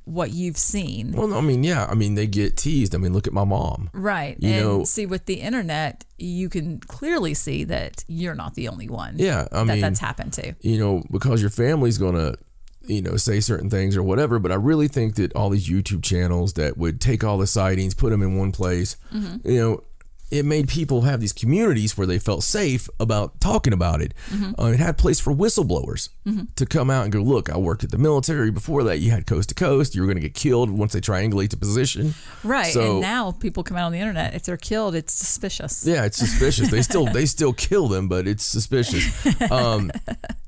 what you've seen. Well, I mean, yeah. I mean, they get teased. I mean, look at my mom. Right. You know, see, with the internet, you can clearly see that you're not the only one. Yeah. I mean, that's happened to. You know, because your family's going to, you know, say certain things or whatever. But I really think that all these YouTube channels that would take all the sightings, put them in one place, you know, it made people have these communities where they felt safe about talking about it. It had a place for whistleblowers to come out and go, look, I worked at the military. Before that, you had coast to coast. You were going to get killed once they triangulate the position. Right. So, and now people come out on the internet. If they're killed, it's suspicious. Yeah, it's suspicious. they still kill them, but it's suspicious.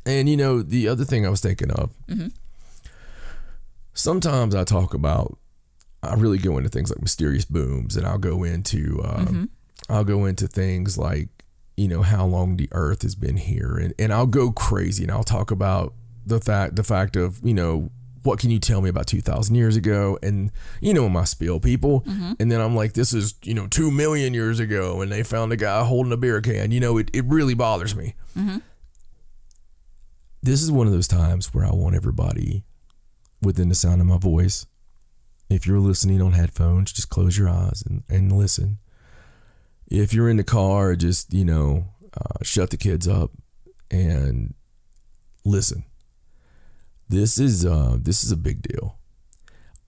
And, you know, the other thing I was thinking of, sometimes I talk about, I really go into things like mysterious booms, and I'll go into things like, you know, how long the earth has been here, and I'll go crazy, and I'll talk about the fact of, you know, what can you tell me about 2,000 years ago? And, you know, my spiel, people. And then I'm like, this is, you know, 2 million years ago, and they found a guy holding a beer can. You know, it really bothers me. This is one of those times where I want everybody within the sound of my voice, if you're listening on headphones, just close your eyes and listen. If you're in the car, just, you know, shut the kids up and listen. This is a big deal.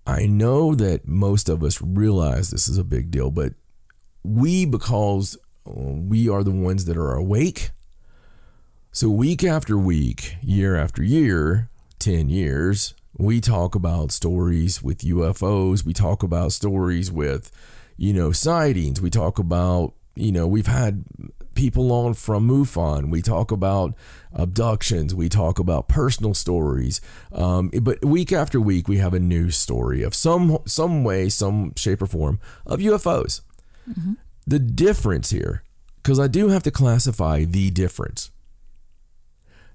I know that most of us realize this is a big deal, but because we are the ones that are awake. So week after week, year after year, 10 years, we talk about stories with UFOs. We talk about stories with, you know, sightings. We talk about, you know, we've had people on from MUFON. We talk about abductions. We talk about personal stories. But week after week, we have a new story of some way, some shape or form of UFOs. The difference here, because I do have to classify the difference.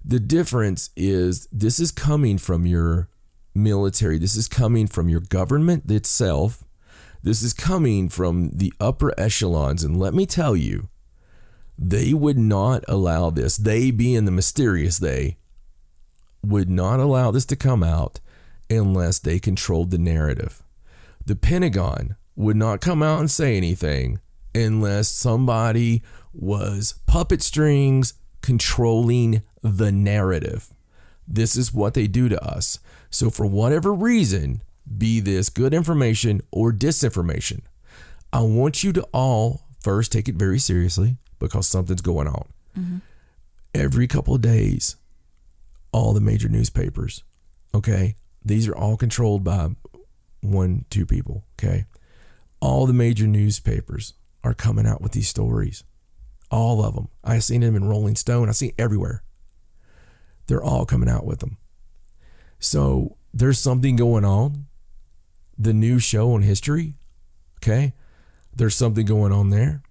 The difference is this is coming from your military. This is coming from your government itself. This is coming from the upper echelons. And let me tell you, they would not allow this. They being the mysterious they, would not allow this to come out unless they controlled the narrative. The Pentagon would not come out and say anything unless somebody was puppet strings controlling the narrative. This is what they do to us. So for whatever reason, be this good information or disinformation, I want you to all first take it very seriously because something's going on. Every couple of days, all the major newspapers, okay, these are all controlled by 1-2 people, okay? All the major newspapers are coming out with these stories. All of them. I've seen them in Rolling Stone. I've seen everywhere. They're all coming out with them. So there's something going on. The new show on history, okay? There's something going on there.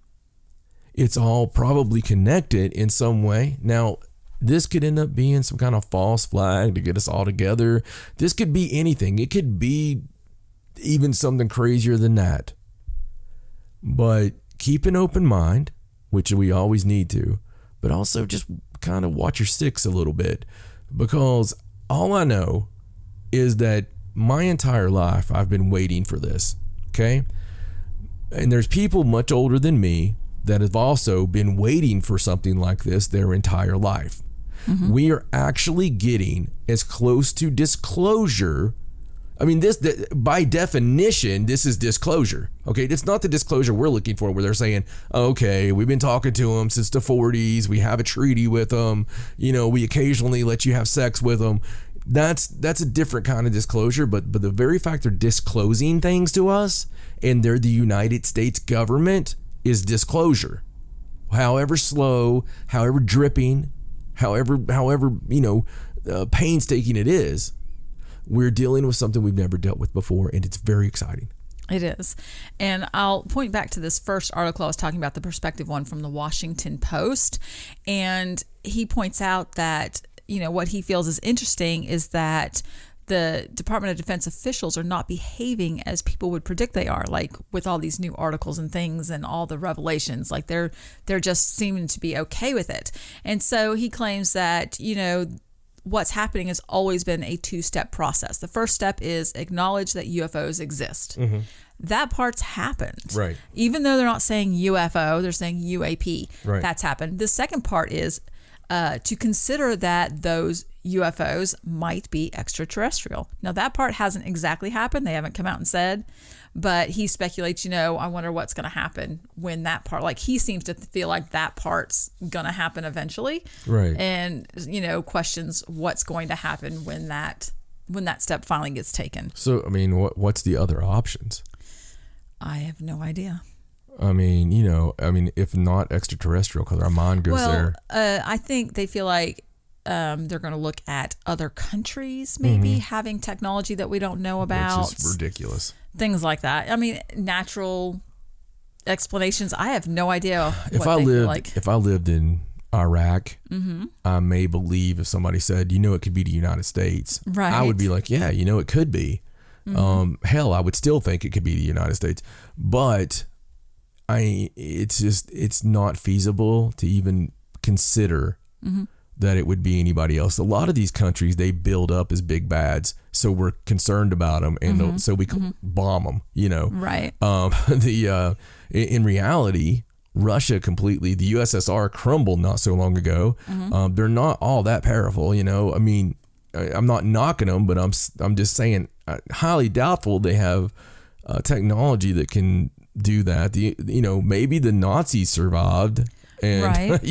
It's all probably connected in some way. Now, this could end up being some kind of false flag to get us all together. This could be anything. It could be even something crazier than that. But keep an open mind, which we always need to, but also just kind of watch your six a little bit, because all I know is that my entire life I've been waiting for this, okay? And there's people much older than me that have also been waiting for something like this their entire life. We are actually getting as close to disclosure I mean, by definition, this is disclosure. Okay, it's not the disclosure we're looking for, where they're saying, "Okay, we've been talking to them since the '40s. We have a treaty with them. You know, we occasionally let you have sex with them." That's a different kind of disclosure. But the very fact they're disclosing things to us, and they're the United States government, is disclosure. However slow, however dripping, however painstaking it is. We're dealing with something we've never dealt with before, and it's very exciting. It is. And I'll point back to this first article I was talking about, the perspective one from the Washington Post. And he points out that, what he feels is interesting is that the Department of Defense officials are not behaving as people would predict they are, like with all these new articles and things and all the revelations. Like they're just seeming to be okay with it. And so he claims that, what's happening has always been a two-step process. The first step is acknowledge that UFOs exist. Mm-hmm. That part's happened. Right. Even though they're not saying UFO, they're saying UAP. Right. That's happened. The second part is to consider that those UFOs might be extraterrestrial. Now, that part hasn't exactly happened. They haven't come out and said, but he speculates, I wonder what's going to happen when that part, like he seems to feel like that part's going to happen eventually. Right. And, questions what's going to happen when that step finally gets taken. So, I mean, what's the other options? I have no idea. I mean, if not extraterrestrial, because our mind goes there. I think they feel like they're going to look at other countries maybe having technology that we don't know about. Which is ridiculous. Things like that. I mean, natural explanations. I have no idea If I lived in Iraq, I may believe if somebody said, it could be the United States. Right. I would be like, yeah, it could be. Hell, I would still think it could be the United States. But it's not feasible to even consider that it would be anybody else. A lot of these countries, they build up as big bads, so we're concerned about them, and so we bomb them. Right. In reality, Russia completely, the USSR crumbled not so long ago. They're not all that powerful. I mean, I'm not knocking them, but I'm just saying, highly doubtful they have technology that can do that. Maybe the Nazis survived and right.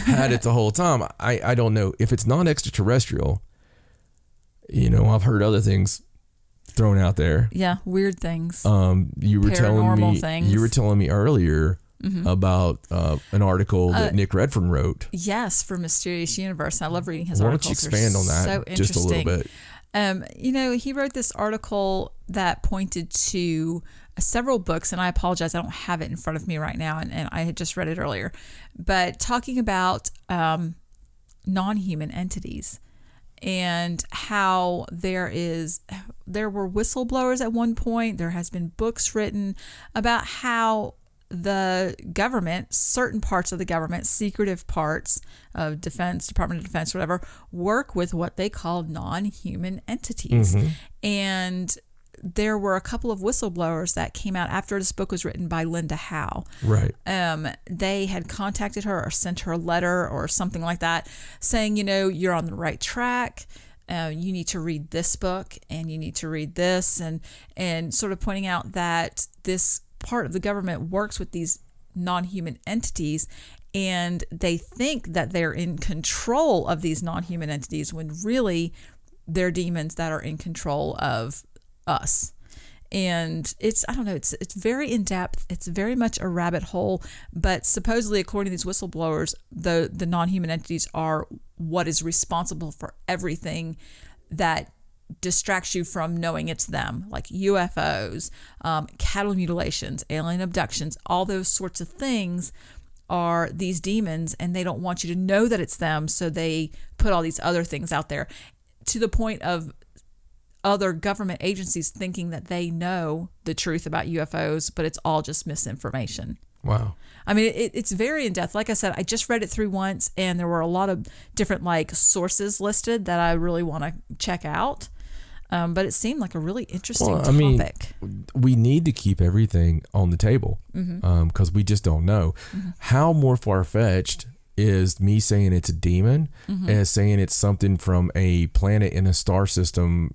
had it the whole time. I don't know if it's not extraterrestrial. I've heard other things thrown out there. Yeah, weird things. You were telling me earlier about an article that Nick Redfern wrote. Yes, for Mysterious Universe. I love reading his articles. Why don't you expand on that so just a little bit? He wrote this article that pointed to several books, and I apologize, I don't have it in front of me right now, and I had just read it earlier, but talking about non-human entities and how there were whistleblowers at one point. There has been books written about how the government, certain parts of the government, secretive parts of defense, Department of Defense, whatever, work with what they call non-human entities. And there were a couple of whistleblowers that came out after this book was written by Linda Howe. Right. They had contacted her or sent her a letter or something like that saying, you're on the right track. You need to read this book and you need to read this, and sort of pointing out that this part of the government works with these non-human entities, and they think that they're in control of these non-human entities when really they're demons that are in control of us. And it's very in-depth. It's very much a rabbit hole, but supposedly, according to these whistleblowers, the non-human entities are what is responsible for everything that distracts you from knowing it's them, like UFOs, cattle mutilations, alien abductions, all those sorts of things are these demons, and they don't want you to know that it's them, so they put all these other things out there, to the point of other government agencies thinking that they know the truth about UFOs, but it's all just misinformation. Wow. I mean, it's very in-depth. Like I said, I just read it through once, and there were a lot of different sources listed that I really want to check out. But it seemed like a really interesting topic. We need to keep everything on the table because we just don't know. How more far-fetched is me saying it's a demon as saying it's something from a planet in a star system,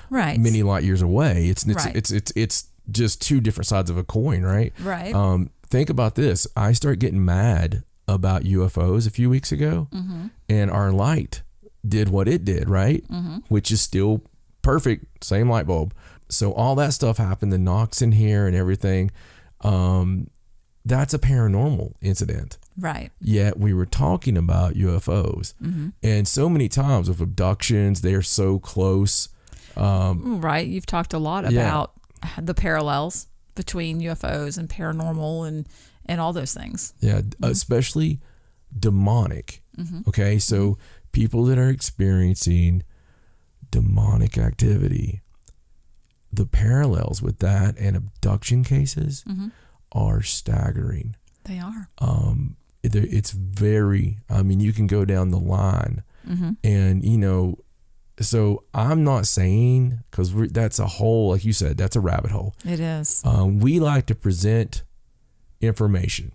Right. many light years away. It's Right. it's just two different sides of a coin, right? Right. Think about this. I started getting mad about UFOs a few weeks ago, and our light did what it did, right? Which is still perfect, same light bulb. So all that stuff happened, the knocks in here and everything. That's a paranormal incident. Right. Yet we were talking about UFOs. And so many times with abductions, they're so close. Right. You've talked a lot Yeah. about the parallels between UFOs and paranormal and all those things. Yeah, especially demonic. Okay, so people that are experiencing demonic activity, the parallels with that and abduction cases are staggering. They are. It's very, you can go down the line and, so I'm not saying, because that's a whole, like you said, that's a rabbit hole. It is. We like to present information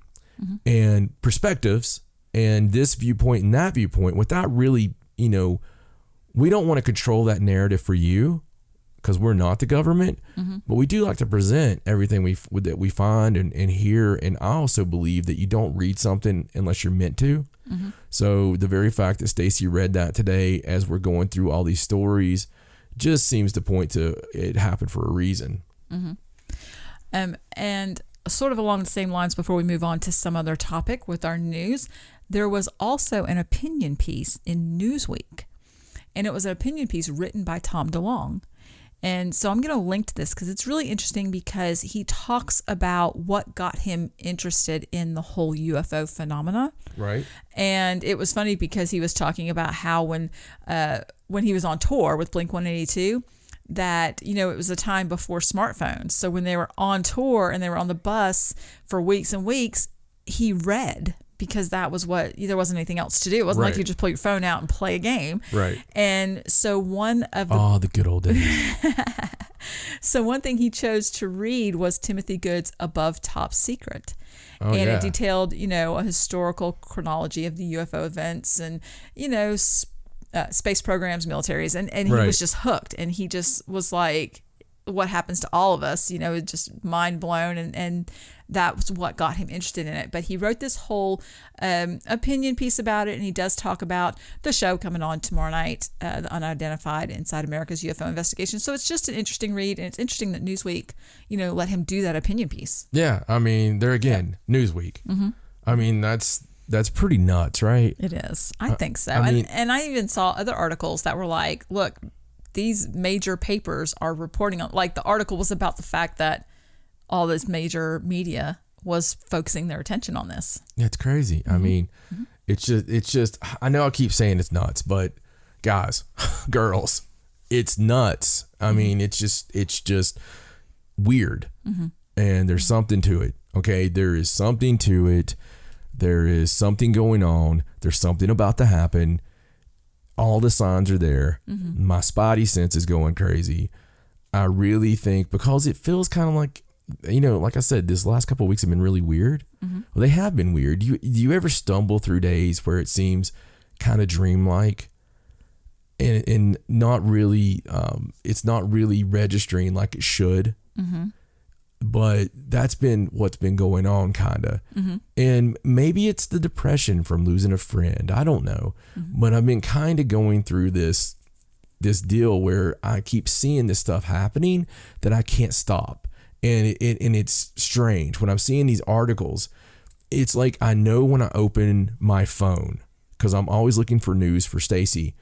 and perspectives and this viewpoint and that viewpoint without really, we don't want to control that narrative for you because we're not the government, but we do like to present everything that we find and hear. And I also believe that you don't read something unless you're meant to. So the very fact that Stacey read that today as we're going through all these stories just seems to point to it happened for a reason. And sort of along the same lines before we move on to some other topic with our news, there was also an opinion piece in Newsweek. And it was an opinion piece written by Tom DeLonge. And so I'm going to link to this because it's really interesting because he talks about what got him interested in the whole UFO phenomena. Right. And it was funny because he was talking about how when he was on tour with Blink-182, that, it was a time before smartphones. So when they were on tour and they were on the bus for weeks and weeks, he read because that was there wasn't anything else to do. It wasn't like you just pull your phone out and play a game. Right. And so the good old days. So one thing he chose to read was Timothy Good's Above Top Secret. It detailed, a historical chronology of the UFO events and, space programs, militaries. And he was just hooked. And he just was like, what happens to all of us, just mind blown. And that was what got him interested in it. But he wrote this whole opinion piece about it. And he does talk about the show coming on tomorrow night, The Unidentified Inside America's UFO Investigation. So it's just an interesting read. And it's interesting that Newsweek, let him do that opinion piece. Yeah. There again, Newsweek. That's pretty nuts, right? It is. I think so. And I even saw other articles that were like, look, these major papers are reporting on, like the article was about the fact that all this major media was focusing their attention on this. It's crazy. It's just, I know I keep saying it's nuts, but guys, girls, it's nuts. It's just weird. And there's something to it. Okay. There is something to it. There is something going on. There's something about to happen. All the signs are there. My spidey sense is going crazy. I really think because it feels kind of like, like I said, this last couple of weeks have been really weird. Well, they have been weird. Do you ever stumble through days where it seems kind of dreamlike and not really, it's not really registering like it should? But that's been what's been going on, kind of. And maybe it's the depression from losing a friend. I don't know. But I've been kind of going through this deal where I keep seeing this stuff happening that I can't stop. And it's strange. When I'm seeing these articles, it's like I know when I open my phone, because I'm always looking for news for Stacey.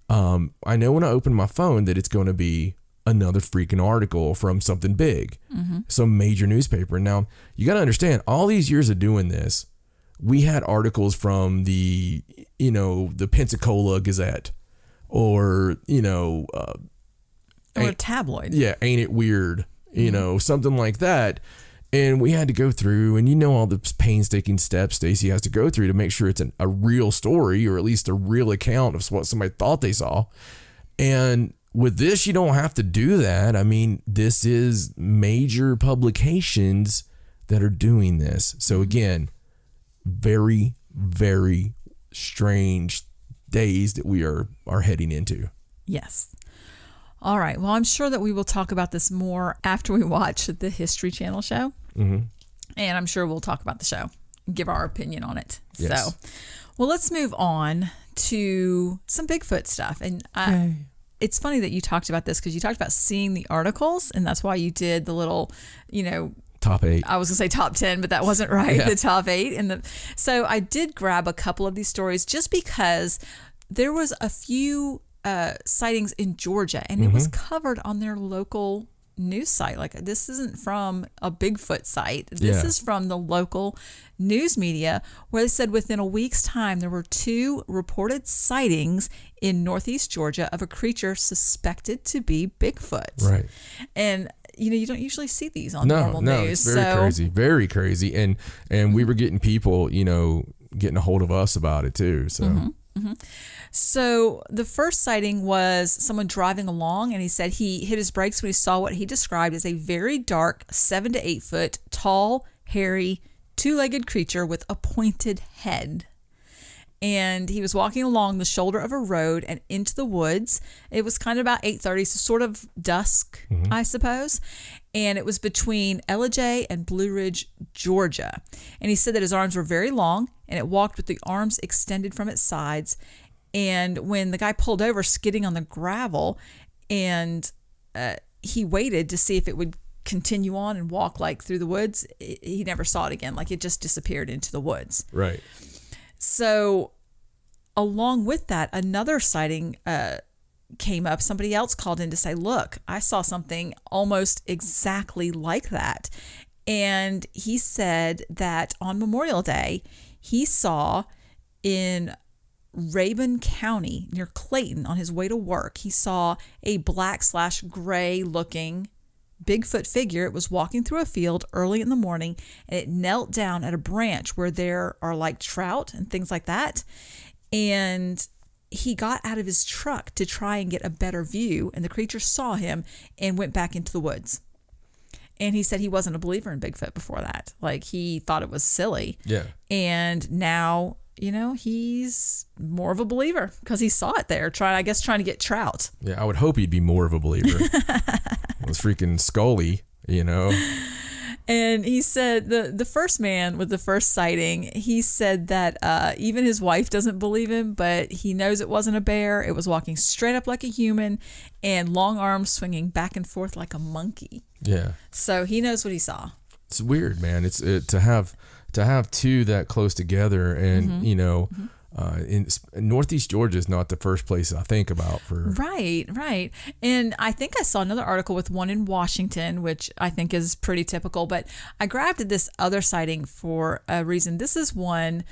I know when I open my phone that it's going to be another freaking article from something big, some major newspaper. Now, you got to understand, all these years of doing this, we had articles from the Pensacola Gazette or, or a tabloid. Yeah, Ain't It Weird? Something like that. And we had to go through, and all the painstaking steps Stacey has to go through to make sure it's a real story or at least a real account of what somebody thought they saw. And with this, you don't have to do that. This is major publications that are doing this. So again, very, very strange days that we are heading into. Yes. All right. Well, I'm sure that we will talk about this more after we watch the History Channel show. Mm-hmm. And I'm sure we'll talk about the show and give our opinion on it. Yes. So, well, let's move on to some Bigfoot stuff. And it's funny that you talked about this because you talked about seeing the articles, and that's why you did the little, Top 8. I was gonna say top 10, but that wasn't right. Yeah. The top 8. So I did grab a couple of these stories just because there was a few sightings in Georgia, and it was covered on their local news site. Like, this isn't from a Bigfoot site. This is from the local news media, where they said within a week's time there were 2 reported sightings in northeast Georgia of a creature suspected to be Bigfoot. Right. And you don't usually see these on normal news. It's very crazy. And we were getting people, getting a hold of us about it too. So. So the first sighting was someone driving along, and he said he hit his brakes when he saw what he described as a very dark 7 to 8 foot tall, hairy, 2-legged creature with a pointed head. And he was walking along the shoulder of a road and into the woods. It was kind of about 8:30, so sort of dusk, I suppose. And it was between Ellijay and Blue Ridge, Georgia. And he said that his arms were very long, and it walked with the arms extended from its sides. And when the guy pulled over, skidding on the gravel, and he waited to see if it would continue on and walk like through the woods, he never saw it again. Like, it just disappeared into the woods. Right. So along with that, another sighting came up. Somebody else called in to say, look, I saw something almost exactly like that. And he said that on Memorial Day, he saw in Rabun County near Clayton on his way to work, he saw a black/gray looking Bigfoot figure. It was walking through a field early in the morning, and it knelt down at a branch where there are like trout and things like that. And he got out of his truck to try and get a better view, and the creature saw him and went back into the woods. And he said he wasn't a believer in Bigfoot before that. Like, he thought it was silly. Yeah. And now, he's more of a believer because he saw it there, trying to get trout. Yeah, I would hope he'd be more of a believer. It was freaking Scully, And he said the first man with the first sighting, he said that even his wife doesn't believe him, but he knows it wasn't a bear. It was walking straight up like a human and long arms swinging back and forth like a monkey. Yeah. So he knows what he saw. It's weird, man. It's to have 2 that close together, and in Northeast Georgia is not the first place I think about for. Right. And I think I saw another article with one in Washington, which I think is pretty typical, but I grabbed this other sighting for a reason. This is one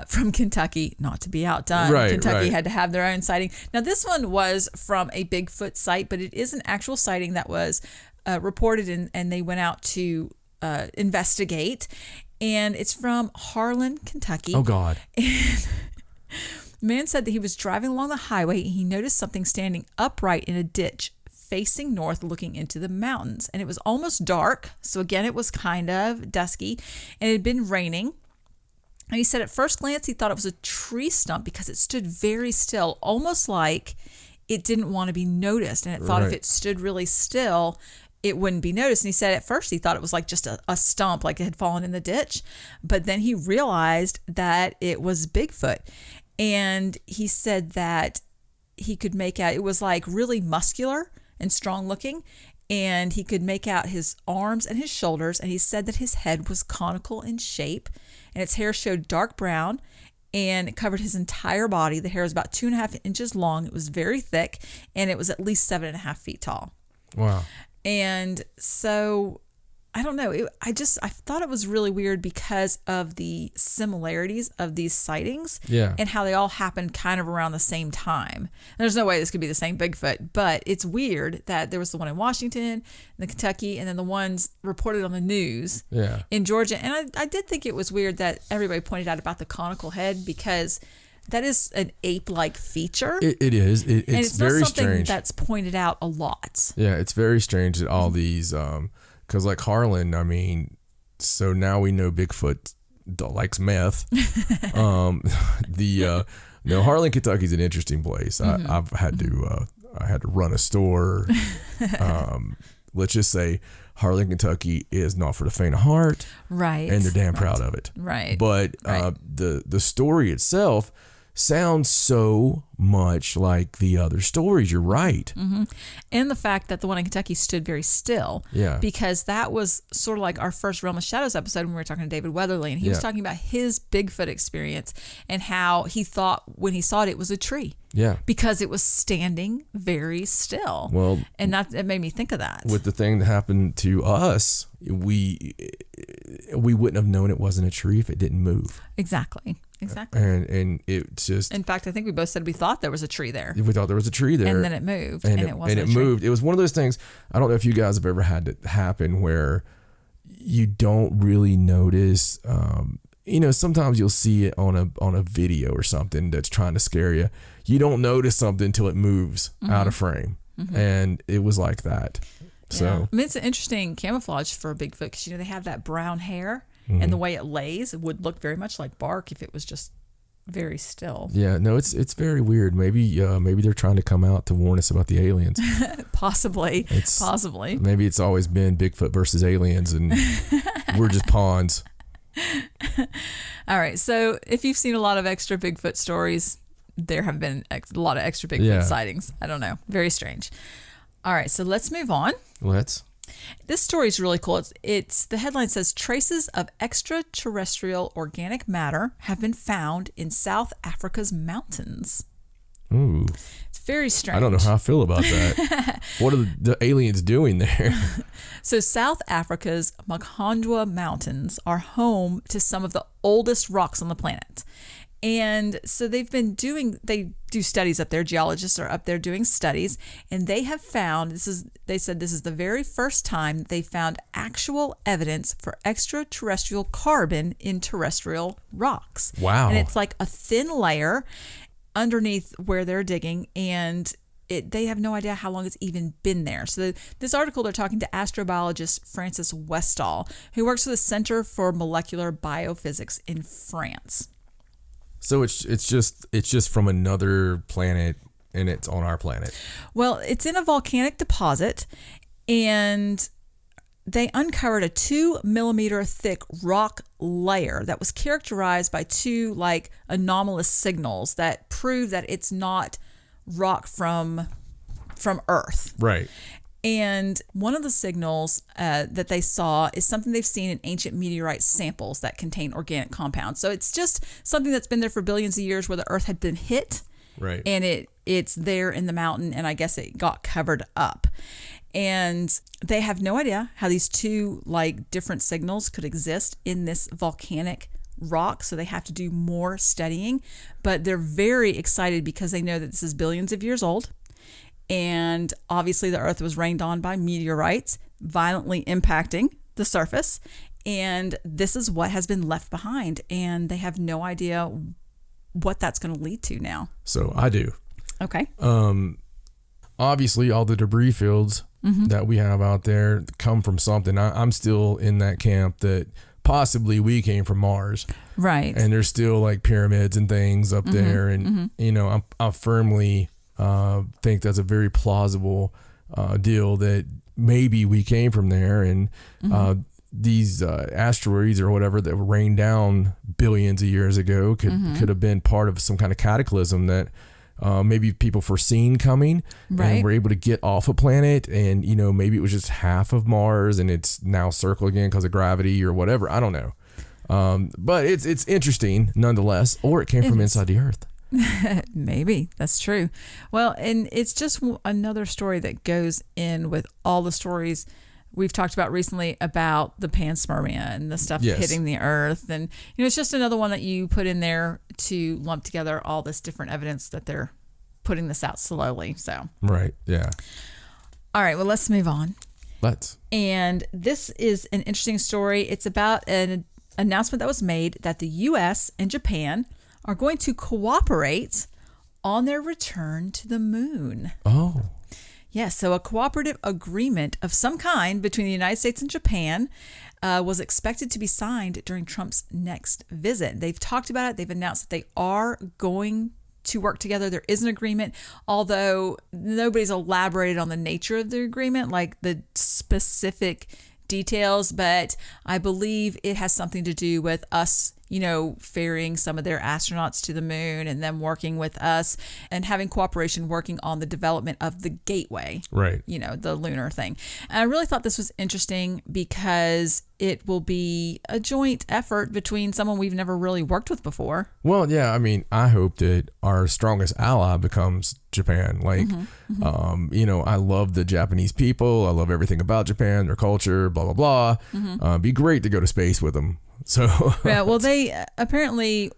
from Kentucky, not to be outdone. Right, Kentucky right. had to have their own sighting. Now, this one was from a Bigfoot site, but it is an actual sighting that was reported, and they went out to investigate. And it's from Harlan, Kentucky. Oh, God. And the man said that he was driving along the highway and he noticed something standing upright in a ditch facing north looking into the mountains. And it was almost dark. So again, it was kind of dusky, and it had been raining. And he said at first glance, he thought it was a tree stump because it stood very still, almost like it didn't want to be noticed. And it thought if it stood really still, it wouldn't be noticed. And he said at first he thought it was like just a stump, like it had fallen in the ditch. But then he realized that it was Bigfoot. And he said that he could make out, it was like really muscular and strong looking. And he could make out his arms and his shoulders. And he said that his head was conical in shape. And its hair showed dark brown. And it covered his entire body. The hair was about 2.5 inches long. It was very thick. And it was at least 7.5 feet tall. Wow. And so, I don't know. I thought it was really weird because of the similarities of these sightings. Yeah. And how they all happened kind of around the same time. And there's no way this could be the same Bigfoot, but it's weird that there was the one in Washington, the Kentucky, and then the ones reported on the news in Georgia. And I did think it was weird that everybody pointed out about the conical head, because that is an ape-like feature. It is. It's very not something strange. That's pointed out a lot. Yeah, it's very strange that all these, because like Harlan, I mean, so now we know Bigfoot likes meth. No, Harlan, Kentucky is an interesting place. I've had to I had to run a store. Let's just say Harlan, Kentucky is not for the faint of heart. Right. And they're damn proud of it. Right. But the story itself sounds so much like the other stories. You're right. Mm-hmm. And the fact that the one in Kentucky stood very still. Yeah. Because that was sort of like our first Realm of Shadows episode when we were talking to David Weatherly, and he was talking about his Bigfoot experience and how he thought when he saw it, it was a tree. Yeah. Because it was standing very still. Well, and it made me think of that. With the thing that happened to us, we wouldn't have known it wasn't a tree if it didn't move. Exactly. And it just. In fact, I think we both said we thought there was a tree there. We thought there was a tree there. And then it moved. And it wasn't. And it moved. It was one of those things. I don't know if you guys have ever had it happen where you don't really notice. Sometimes you'll see it on a video or something that's trying to scare you. You don't notice something until it moves out of frame. Mm-hmm. And it was like that. So I mean, it's an interesting camouflage for a Bigfoot because they have that brown hair, and the way it lays, it would look very much like bark if it was just very still. Yeah, no, it's very weird. Maybe they're trying to come out to warn us about the aliens. Possibly. Maybe it's always been Bigfoot versus aliens, and we're just pawns. All right. So if you've seen a lot of extra Bigfoot stories, there have been a lot of extra Bigfoot sightings. I don't know. Very strange. All right. So let's move on. This story is really cool. It's the headline says traces of extraterrestrial organic matter have been found in South Africa's mountains. Ooh. It's very strange. I don't know how I feel about that. What are the aliens doing there? So South Africa's Makhandwa Mountains are home to some of the oldest rocks on the planet. And so they do studies up there. Geologists are up there doing studies, and they have found, they said this is the very first time they found actual evidence for extraterrestrial carbon in terrestrial rocks. Wow. And it's like a thin layer underneath where they're digging, and they have no idea how long it's even been there. So this article, they're talking to astrobiologist Francis Westall, who works for the Center for Molecular Biophysics in France. So it's just from another planet, and it's on our planet. Well, it's in a volcanic deposit, and they uncovered a 2 millimeter thick rock layer that was characterized by two anomalous signals that prove that it's not rock from Earth. Right. And one of the signals that they saw is something they've seen in ancient meteorite samples that contain organic compounds. So it's just something that's been there for billions of years where the Earth had been hit. Right. And it's there in the mountain, and I guess it got covered up. And they have no idea how these two different signals could exist in this volcanic rock, so they have to do more studying. But they're very excited because they know that this is billions of years old. And obviously the Earth was rained on by meteorites, violently impacting the surface. And this is what has been left behind. And they have no idea what that's going to lead to now. So I do. Okay. Obviously, all the debris fields that we have out there come from something. I'm still in that camp that possibly we came from Mars. Right. And there's still pyramids and things up there. And, I firmly think that's a very plausible deal that maybe we came from there, and these asteroids or whatever that were rained down billions of years ago could have been part of some kind of cataclysm that maybe people foreseen coming, and were able to get off a planet, and maybe it was just half of Mars and it's now circled again because of gravity or whatever. I don't know, but it's interesting nonetheless. Or it came from inside the Earth. Maybe that's true. Well, and it's just another story that goes in with all the stories we've talked about recently about the panspermia and the stuff hitting the Earth. And, it's just another one that you put in there to lump together all this different evidence that they're putting this out slowly. So, right. Yeah. All right. Well, let's move on. And this is an interesting story. It's about an announcement that was made that the U.S. and Japan are going to cooperate on their return to the moon. Oh. Yes, so a cooperative agreement of some kind between the United States and Japan was expected to be signed during Trump's next visit. They've talked about it. They've announced that they are going to work together. There is an agreement, although nobody's elaborated on the nature of the agreement, like the specific details, but I believe it has something to do with us, ferrying some of their astronauts to the moon and them working with us and having cooperation working on the development of the gateway, right? The lunar thing. And I really thought this was interesting because it will be a joint effort between someone we've never really worked with before. Well, yeah, I mean, I hope that our strongest ally becomes Japan. Like, I love the Japanese people. I love everything about Japan, their culture, blah, blah, blah. It'd be great to go to space with them. So yeah, well,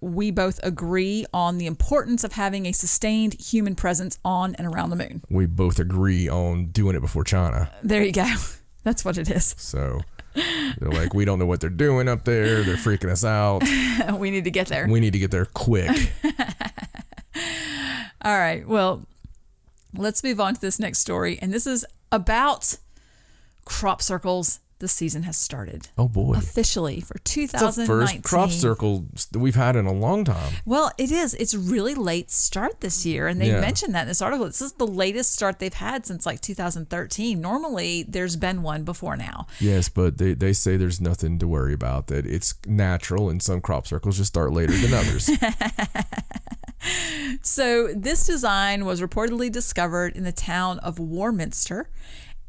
we both agree on the importance of having a sustained human presence on and around the moon. We both agree on doing it before China. There you go. That's what it is. So they're like, we don't know what they're doing up there. They're freaking us out. We need to get there. We need to get there quick. All right. Well, let's move on to this next story. And this is about crop circles. The season has started. Oh, boy. Officially for 2019. It's the first crop circle that we've had in a long time. Well, it is. It's a really late start this year. And they mentioned that in this article. This is the latest start they've had since like 2013. Normally, there's been one before now. Yes, but they say there's nothing to worry about, that it's natural and some crop circles just start later than others. So this design was reportedly discovered in the town of Warminster.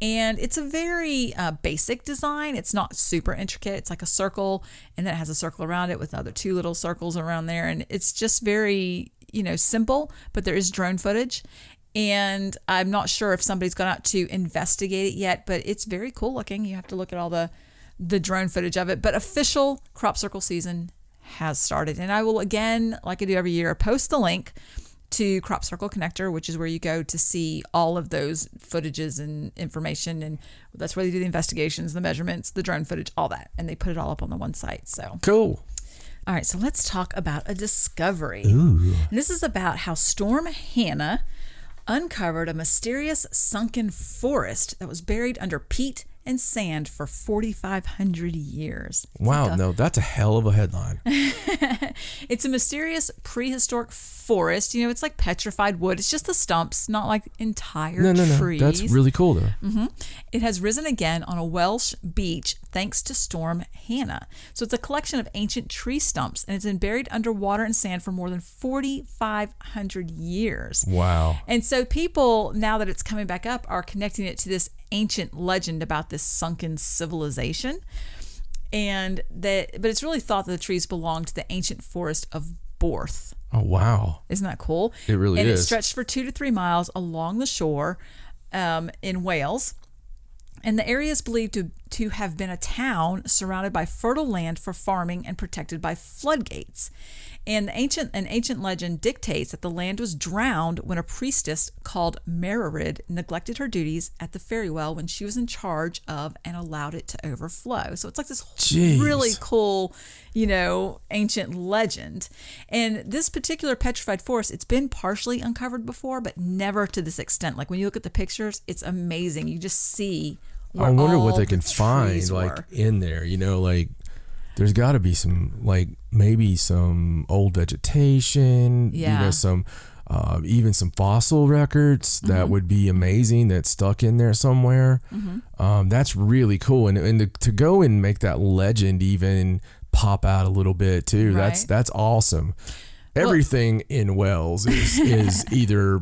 And it's a very basic design. It's not super intricate. It's like a circle, and then it has a circle around it with other two little circles around there. And it's just very, simple, but there is drone footage. And I'm not sure if somebody's gone out to investigate it yet, but it's very cool looking. You have to look at all the drone footage of it. But official crop circle season has started. And I will, again, like I do every year, post the link to Crop Circle Connector, which is where you go to see all of those footages and information. And that's where they do the investigations, the measurements, the drone footage, all that. And they put it all up on the one site. So cool. All right. So let's talk about a discovery. Ooh. And this is about how Storm Hannah uncovered a mysterious sunken forest that was buried under peat and sand for 4,500 years. Wow, no, that's a hell of a headline. It's a mysterious prehistoric forest. It's like petrified wood. It's just the stumps, not like entire trees. That's really cool, though. Mm-hmm. It has risen again on a Welsh beach thanks to Storm Hannah. So it's a collection of ancient tree stumps, and it's been buried underwater and sand for more than 4,500 years. Wow. And so people, now that it's coming back up, are connecting it to this ancient legend about this sunken civilization. But it's really thought that the trees belong to the ancient forest of Borth. Oh, wow. Isn't that cool? It really is. And it stretched for 2 to 3 miles along the shore in Wales. And the area is believed to have been a town surrounded by fertile land for farming and protected by floodgates. And an ancient legend dictates that the land was drowned when a priestess called Mererid neglected her duties at the fairy well when she was in charge of and allowed it to overflow. So it's like this really cool, ancient legend. And this particular petrified forest, it's been partially uncovered before, but never to this extent. Like when you look at the pictures, it's amazing. You just see where I wonder all what they can the find trees like were. in there, there's got to be some, maybe some old vegetation, some even some fossil records that would be amazing that's stuck in there somewhere. That's really cool. And to go and make that legend even pop out a little bit too, Right. that's awesome. Everything in Wales is either,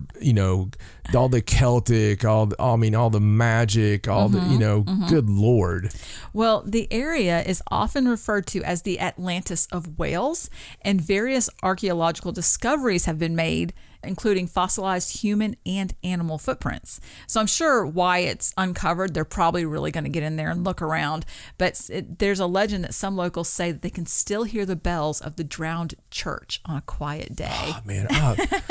all the Celtic, all the magic, all the, good Lord. Well, the area is often referred to as the Atlantis of Wales, and various archaeological discoveries have been made, including fossilized human and animal footprints. So I'm sure why it's uncovered, they're probably really going to get in there and look around. But there's a legend that some locals say that they can still hear the bells of the drowned church on a quiet day. Oh, man.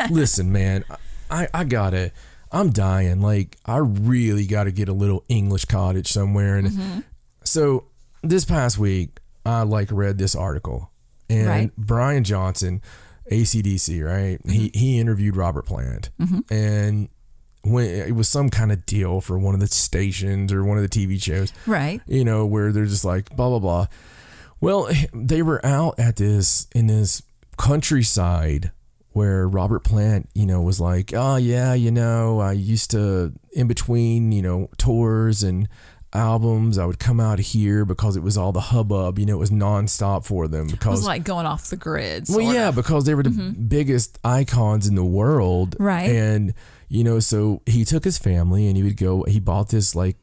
Listen, man, I got it. I'm dying. I really got to get a little English cottage somewhere. And so this past week, I read this article, and Brian Johnson, AC/DC, right? He interviewed Robert Plant, and when it was some kind of deal for one of the stations or one of the TV shows, Right. you know, where they're just like blah blah blah. Well, they were out at this countryside where Robert Plant, you know, was like, oh yeah, you know, I used to, in between, you know, tours and albums, I would come out here because it was all the hubbub, you know, it was nonstop for them because It was like going off the grid. well, yeah, because they were the biggest icons in the world. Right. And, you know, so he took his family and he bought this like,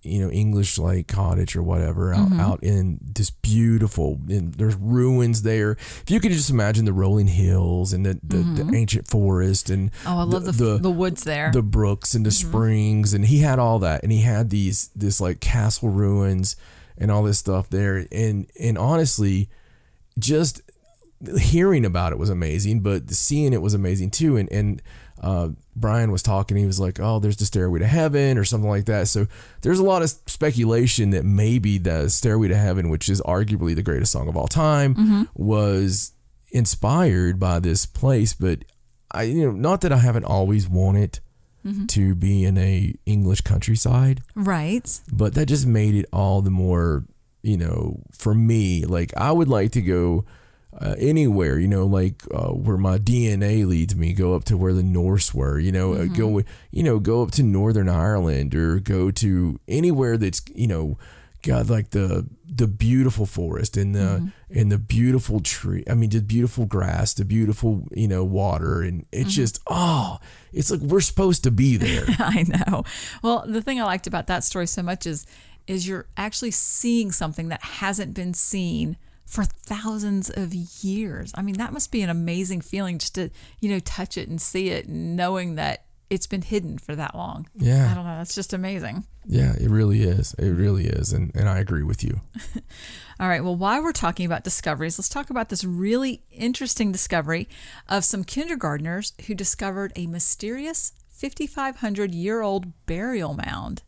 you know, English like cottage or whatever out in this beautiful, and there's ruins there. If you could just imagine the rolling hills and the ancient forest and I love the woods there. the brooks and the springs, and he had all that, and he had this like castle ruins and all this stuff there, and honestly, just hearing about it was amazing, but seeing it was amazing too. And Brian was talking, he was like, oh, there's the Stairway to Heaven or something like that. So there's a lot of speculation that maybe the Stairway to Heaven, which is arguably the greatest song of all time, was inspired by this place. But I, you know, not that I haven't always wanted to be in a English countryside, Right. but that just made it all the more, you know, for me, like I would like to go anywhere, you know, like where my DNA leads me, go up to where the Norse were, you know, go up to Northern Ireland or go to anywhere that's, you know, got like the beautiful forest and the beautiful tree. I mean, the beautiful grass, the beautiful, you know, water. And it's just, it's like we're supposed to be there. I know. Well, the thing I liked about that story so much is you're actually seeing something that hasn't been seen for thousands of years. I mean, that must be an amazing feeling just to, you know, touch it and see it, knowing that it's been hidden for that long. Yeah. I don't know. That's just amazing. Yeah, it really is. It really is. And I agree with you. All right. Well, while we're talking about discoveries, let's talk about this really interesting discovery of some kindergartners who discovered a mysterious 5,500-year-old burial mound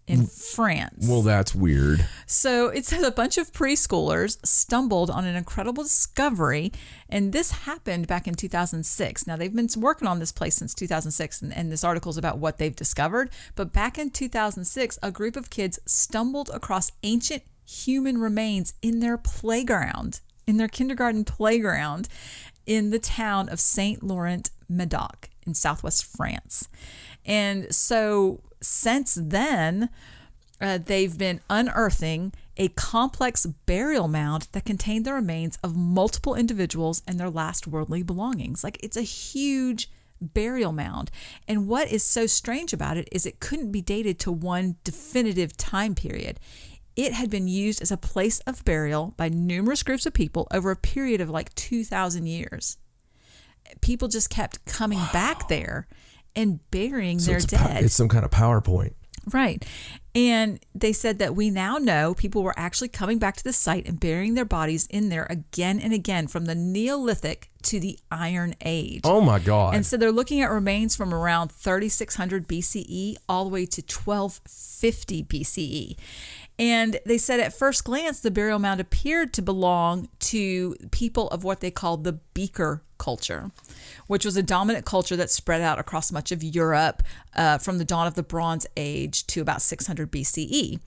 in France. Well, that's weird. So it says a bunch of preschoolers stumbled on an incredible discovery, and this happened back in 2006. Now, they've been working on this place since 2006, and this article is about what they've discovered. But back in 2006, a group of kids stumbled across ancient human remains in their playground, in their kindergarten playground in the town of Saint Laurent Medoc in southwest France. And so since then, they've been unearthing a complex burial mound that contained the remains of multiple individuals and their last worldly belongings. Like, it's a huge burial mound. And what is so strange about it is it couldn't be dated to one definitive time period. It had been used as a place of burial by numerous groups of people over a period of like 2,000 years. People just kept coming back there and burying their dead. It's some kind of PowerPoint. Right. And they said that we now know people were actually coming back to the site and burying their bodies in there again and again from the Neolithic to the Iron Age. Oh my God. And so they're looking at remains from around 3600 BCE all the way to 1250 BCE. And they said at first glance, the burial mound appeared to belong to people of what they called the Beaker culture, which was a dominant culture that spread out across much of Europe from the dawn of the Bronze Age to about 600 BCE.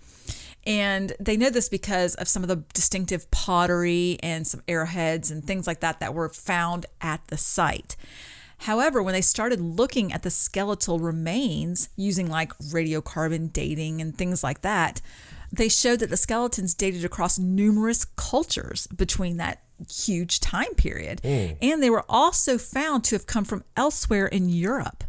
And they know this because of some of the distinctive pottery and some arrowheads and things like that that were found at the site. However, when they started looking at the skeletal remains using like radiocarbon dating and things like that, they showed that the skeletons dated across numerous cultures between that huge time period. And they were also found to have come from elsewhere in Europe.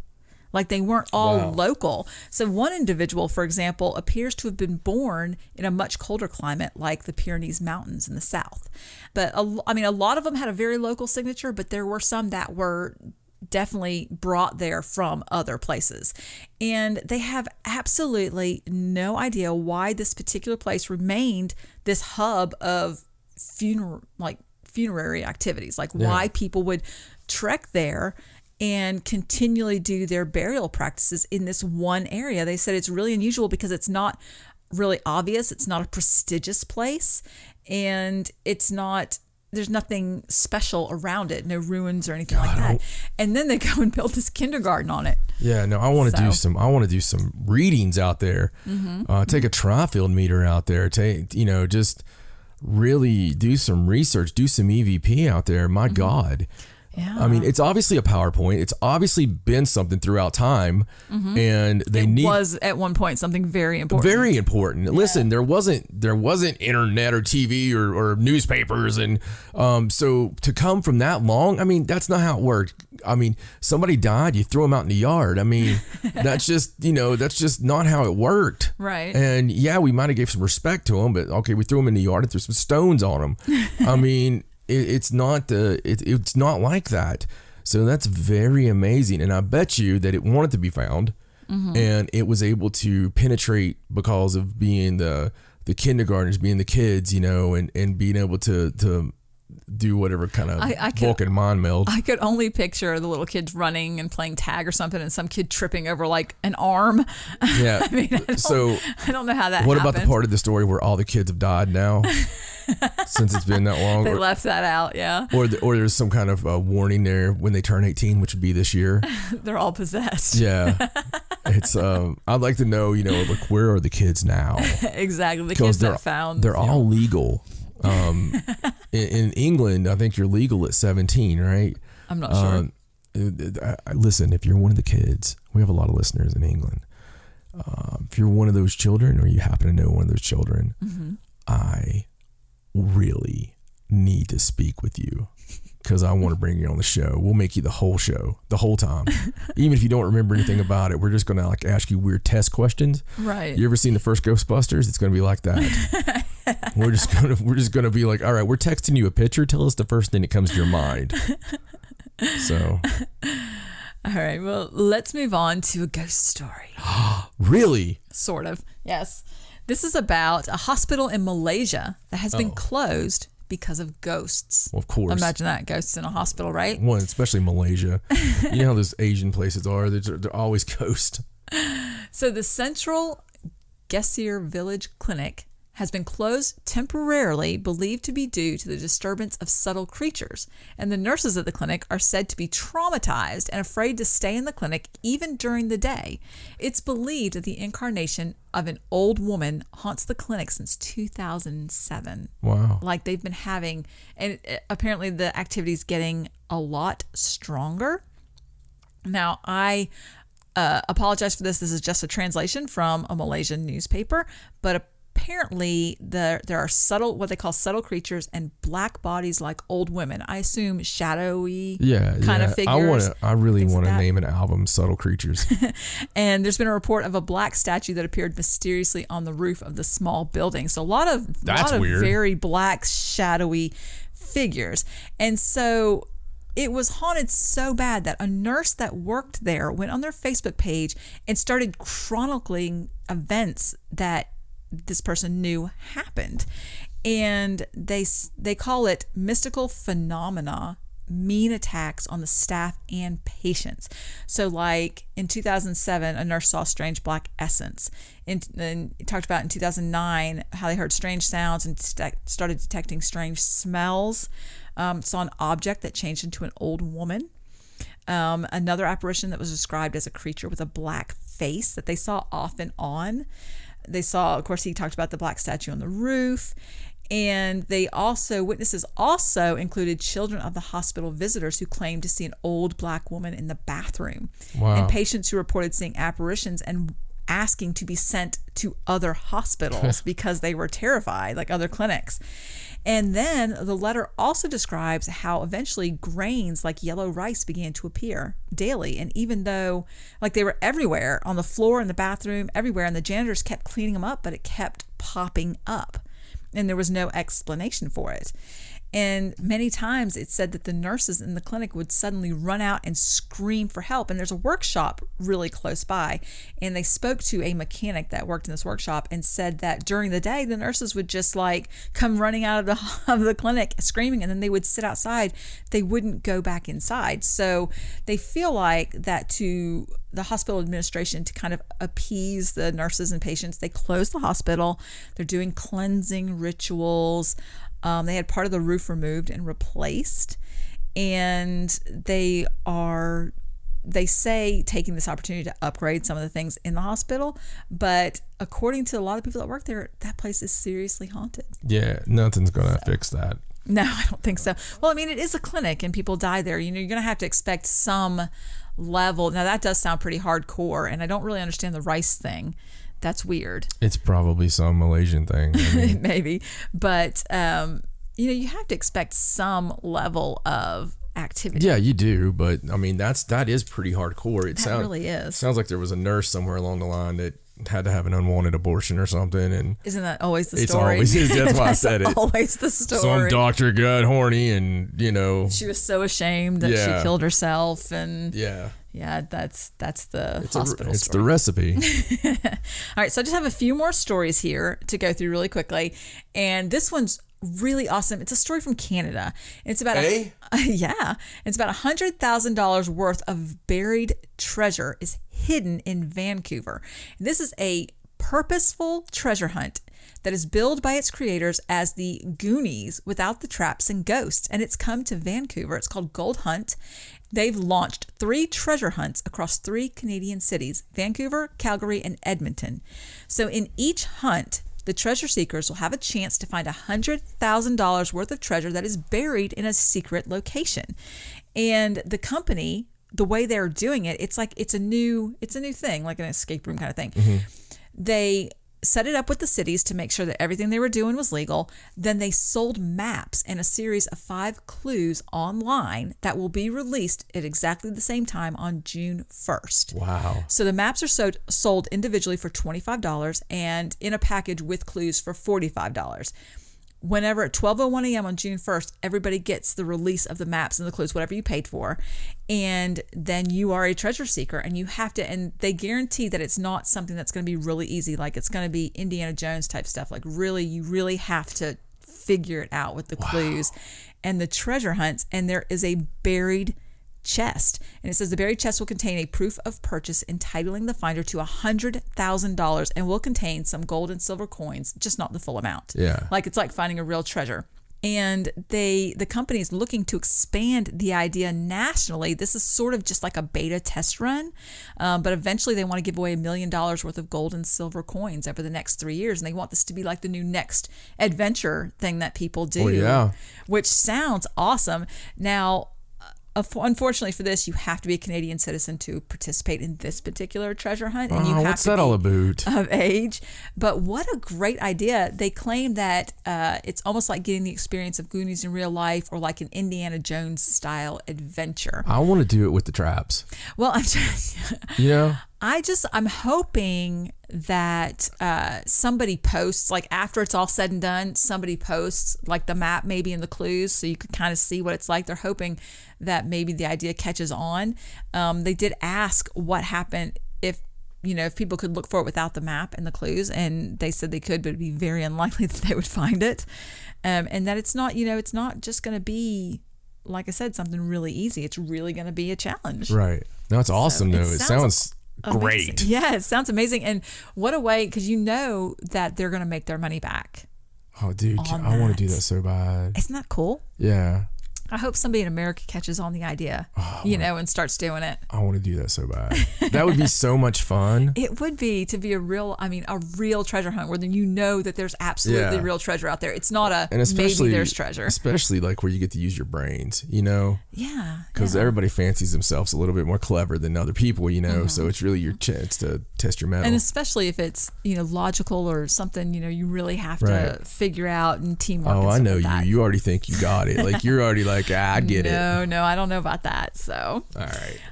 Like, they weren't all local. So one individual, for example, appears to have been born in a much colder climate like the Pyrenees Mountains in the south. But a lot of them had a very local signature, but there were some that were definitely brought there from other places. And they have absolutely no idea why this particular place remained this hub of funerary activities, like why people would trek there and continually do their burial practices in this one area. They said it's really unusual because it's not really obvious. It's not a prestigious place, and there's nothing special around it, no ruins or anything like that. And then they go and build this kindergarten on it. Yeah, no, I want to do some readings out there. Take a tri-field meter out there. Just really do some research, do some EVP out there. My God. Yeah. I mean, it's obviously a PowerPoint. It's obviously been something throughout time, and it was at one point something very important. Very important. Yeah. Listen, there wasn't internet or TV or newspapers, and so to come from that long, I mean, that's not how it worked. I mean, somebody died, you throw them out in the yard. I mean, that's just not how it worked. Right. And yeah, we might have gave some respect to them, but okay, we threw them in the yard and threw some stones on them. I mean. It's not like that. So that's very amazing. And I bet you that it wanted to be found, and it was able to penetrate because of being the kindergartners, being the kids, and being able to do whatever kind of Vulcan mind meld. I could only picture the little kids running and playing tag or something, and some kid tripping over like an arm. Yeah. I mean, I don't know how that What happened. about the part of the story where all the kids have died now? Since it's been that long. They left that out, yeah. Or there's some kind of warning there when they turn 18, which would be this year. They're all possessed. Yeah. It's I'd like to know, like, where are the kids now? Exactly. The kids that found. They're all legal. In England, I think you're legal at 17, right? I'm not sure. Listen, if you're one of the kids, we have a lot of listeners in England. If you're one of those children, or you happen to know one of those children, I really need to speak with you, because I want to bring you on the show. We'll make you the whole show, the whole time. Even if you don't remember anything about it, we're just going to ask you weird test questions. Right. You ever seen the first Ghostbusters? It's going to be like that. We're just going to be like, all right, we're texting you a picture. Tell us the first thing that comes to your mind. So. All right. Well, let's move on to a ghost story. Really? Sort of. Yes. This is about a hospital in Malaysia that has been closed because of ghosts. Well, of course. Imagine that, ghosts in a hospital, right? Well, especially Malaysia. You know how those Asian places are. They're always ghosts. So the Central Gesir Village Clinic has been closed temporarily, believed to be due to the disturbance of subtle creatures. And the nurses at the clinic are said to be traumatized and afraid to stay in the clinic even during the day. It's believed that the incarnation of an old woman haunts the clinic since 2007. Wow. Like they've been having, and apparently the activity's getting a lot stronger. Now, I apologize for this. This is just a translation from a Malaysian newspaper, but apparently there are what they call subtle creatures and black bodies like old women. I assume shadowy kind of figures. I really want to name an album Subtle Creatures. And there's been a report of a black statue that appeared mysteriously on the roof of the small building. So a lot of very black shadowy figures. And so it was haunted so bad that a nurse that worked there went on their Facebook page and started chronicling events that this person knew happened. And they call it mystical phenomena, mean attacks on the staff and patients. So like in 2007, a nurse saw strange black essence. And it talked about in 2009 how they heard strange sounds and started detecting strange smells. Saw an object that changed into an old woman. Another apparition that was described as a creature with a black face that they saw off and on. They saw, of course, he talked about the black statue on the roof. And witnesses also included children of the hospital visitors who claimed to see an old black woman in the bathroom. Wow. And patients who reported seeing apparitions and asking to be sent to other hospitals because they were terrified, like other clinics. And then the letter also describes how eventually grains like yellow rice began to appear daily. And even though like they were everywhere, on the floor, in the bathroom, everywhere, and the janitors kept cleaning them up, but it kept popping up. And there was no explanation for it. And many times it said that the nurses in the clinic would suddenly run out and scream for help. And there's a workshop really close by. And they spoke to a mechanic that worked in this workshop and said that during the day, the nurses would just like come running out of the clinic screaming, and then they would sit outside. They wouldn't go back inside. So they feel like that to the hospital administration, to kind of appease the nurses and patients, they closed the hospital. They're doing cleansing rituals. They had part of the roof removed and replaced, and they are they say taking this opportunity to upgrade some of the things in the hospital, but according to a lot of people that work there, that place is seriously haunted. Yeah, nothing's gonna fix that. No, I don't think so. Well, I mean, it is a clinic and people die there. You're going to have to expect some level. Now, that does sound pretty hardcore, and I don't really understand the rice thing. That's weird. It's probably some Malaysian thing. I mean, Maybe. But, you have to expect some level of activity. yeah, you do, but I mean that is pretty hardcore. It Really is. Sounds like there was a nurse somewhere along the line that had to have an unwanted abortion or something, and Isn't that always the it's story? always that's why I said it. Always the story. Some doctor got horny, and She was so ashamed that Yeah. she killed herself, and yeah, that's the hospital it's story. the recipe. All right, so I just have a few more stories here to go through really quickly, and this one's really awesome. It's a story from Canada. It's about it's about $100,000 worth of buried treasure is hidden in Vancouver. And this is a purposeful treasure hunt that is billed by its creators as the Goonies without the traps and ghosts, and it's come to Vancouver. It's called Gold Hunt. They've launched 3 treasure hunts across 3 Canadian cities: Vancouver, Calgary, and Edmonton. So in each hunt, the treasure seekers will have a chance to find $100,000 worth of treasure that is buried in a secret location. And the company, the way they're doing it, it's a new thing, like an escape room kind of thing. Mm-hmm. They set it up with the cities to make sure that everything they were doing was legal. Then they sold maps and a series of 5 clues online that will be released at exactly the same time on June 1st. Wow. So the maps are sold individually for $25 and in a package with clues for $45. Whenever at 12:01 a.m. on June 1st, everybody gets the release of the maps and the clues, whatever you paid for. And then you are a treasure seeker, and you have to, and they guarantee that it's not something that's going to be really easy. Like it's going to be Indiana Jones type stuff. Like really, you really have to figure it out with the clues and the treasure hunts. And there is a buried chest, and it says the buried chest will contain a proof of purchase entitling the finder to $100,000 and will contain some gold and silver coins, just not the full amount. Yeah. Like it's like finding a real treasure. And the company is looking to expand the idea nationally. This is sort of just like a beta test run, but eventually they want to give away $1 million worth of gold and silver coins over the next 3 years, and they want this to be like the new next adventure thing that people do. Oh, yeah. Which sounds awesome. Now, unfortunately for this, you have to be a Canadian citizen to participate in this particular treasure hunt, and you have what's to that be all about? of age. But what a great idea! They claim that it's almost like getting the experience of Goonies in real life, or like an Indiana Jones style adventure. I want to do it with the traps. Well, I'm hoping that somebody posts, like after it's all said and done, somebody posts like the map maybe and the clues so you could kind of see what it's like. They're hoping that maybe the idea catches on. They did ask what happened if people could look for it without the map and the clues, and they said they could, but it'd be very unlikely that they would find it. And that it's not just going to be, like I said, something really easy. It's really going to be a challenge. Right. No, it's awesome though. It sounds great. Amazing. Yeah, it sounds amazing. And what a way, because you know that they're going to make their money back. Oh, dude, I want to do that so bad. Isn't that cool? Yeah. I hope somebody in America catches on the idea, and starts doing it. I want to do that so bad. That would be so much fun. It would be, to be a real treasure hunt where then that there's absolutely real treasure out there. It's not maybe there's treasure. Especially like where you get to use your brains, Yeah. Because everybody fancies themselves a little bit more clever than other people, so it's really your chance to test your mettle. And especially if it's, logical or something, you really have to figure out and teamwork. Oh, and I know like you. that. You already think you got it. Like you're already like, I get it. No, I don't know about that. So,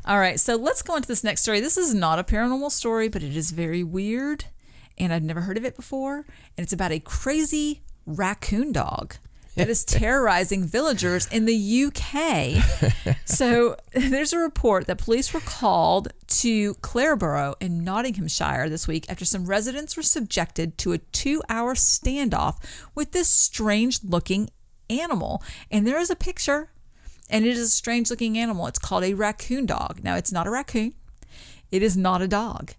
all right. So let's go into this next story. This is not a paranormal story, but it is very weird, and I've never heard of it before. And it's about a crazy raccoon dog that is terrorizing villagers in the UK. So there's a report that police were called to Clareborough in Nottinghamshire this week after some residents were subjected to a 2-hour standoff with this strange-looking animal. And there is a picture, and it is a strange-looking animal. It's called a raccoon dog. Now, it's not a raccoon. It is not a dog.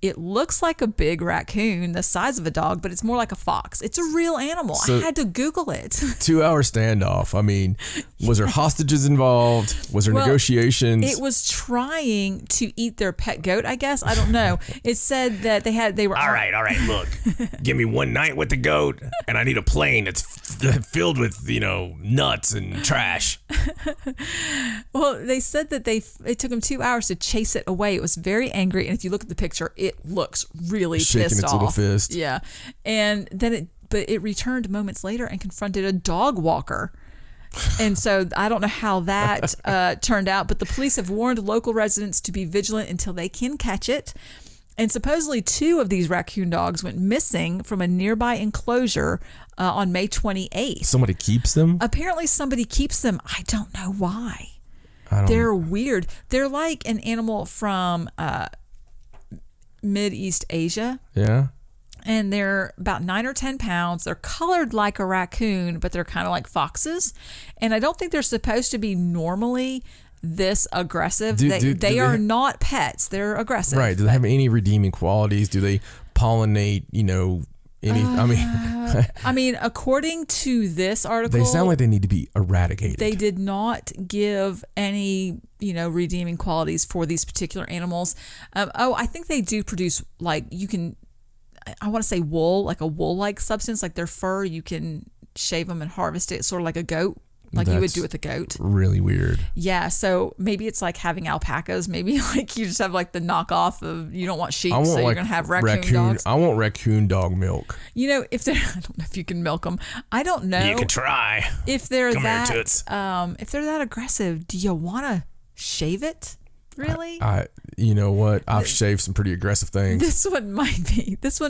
It looks like a big raccoon, the size of a dog, but it's more like a fox. It's a real animal. So, I had to Google it. 2-hour standoff. I mean, was there hostages involved? Was there negotiations? It was trying to eat their pet goat, I guess. I don't know. It said that they were... All right, look. Give me one night with the goat, and I need a plane that's filled with, nuts and trash. Well, they said that it took them 2 hours to chase it away. It was very angry, and if you look at the picture, it looks really shaking pissed its off. little fist. Yeah, and then it returned moments later and confronted a dog walker. And so I don't know how that turned out, but the police have warned local residents to be vigilant until they can catch it. And supposedly 2 of these raccoon dogs went missing from a nearby enclosure on May 28th. Somebody keeps them? Apparently somebody keeps them. I don't know why. They're weird. They're like an animal from Mid-East Asia. Yeah. And they're about 9 or 10 pounds. They're colored like a raccoon, but they're kind of like foxes. And I don't think they're supposed to be normally this aggressive. They are not pets. They're aggressive. Right. Do they have any redeeming qualities? Do they pollinate, I mean, according to this article, they sound like they need to be eradicated. They did not give any, redeeming qualities for these particular animals. I think they do produce, I want to say wool, like a wool-like substance, like their fur. You can shave them and harvest it, sort of like a goat, like you would do with a goat. Really weird. Yeah, so maybe it's like having alpacas. Maybe like you just have like the knockoff of, you don't want sheep, so you're going to have raccoon dogs. I want raccoon dog milk. If they're, I don't know if you can milk them. I don't know. You can try. If they're if they're that aggressive, do you want to shave it? Really? You know what? I've shaved some pretty aggressive things. This one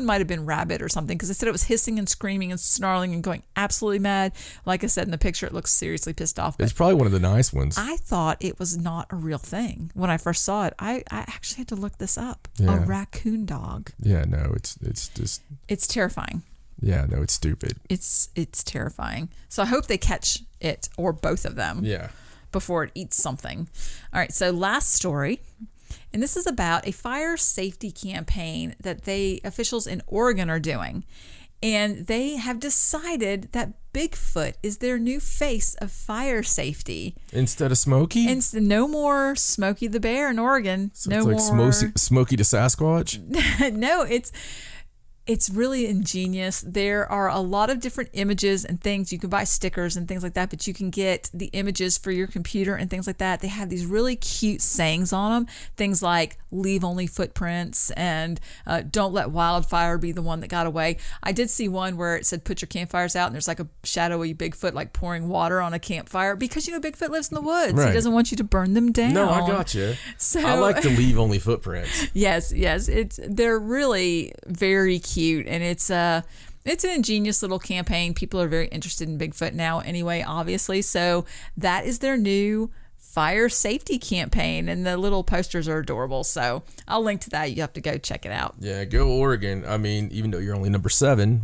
might have been rabbit or something, because they said it was hissing and screaming and snarling and going absolutely mad. Like I said in the picture, it looks seriously pissed off. It's probably one of the nice ones. I thought it was not a real thing when I first saw it. I actually had to look this up. Yeah. A raccoon dog. Yeah, no, it's just... It's terrifying. Yeah, no, it's stupid. It's terrifying. So I hope they catch it, or both of them. Yeah. Before it eats something. All right, so last story. And this is about a fire safety campaign that officials in Oregon are doing. And they have decided that Bigfoot is their new face of fire safety. Instead of Smokey? No more Smokey the Bear in Oregon. So no it's like more Smokey the Sasquatch? No, it's really ingenious. There are a lot of different images and things. You can buy stickers and things like that, but you can get the images for your computer and things like that. They have these really cute sayings on them. Things like leave only footprints and don't let wildfire be the one that got away. I did see one where it said put your campfires out, and there's like a shadowy Bigfoot like pouring water on a campfire, because Bigfoot lives in the woods. Right. He doesn't want you to burn them down. No, I got you. So, I like to leave only footprints. Yes. They're really very cute. And it's an ingenious little campaign. People are very interested in Bigfoot now anyway, obviously. So that is their new fire safety campaign, and the little posters are adorable. So I'll link to that. You have to go check it out. Yeah, go Oregon. I mean, even though you're only number 7,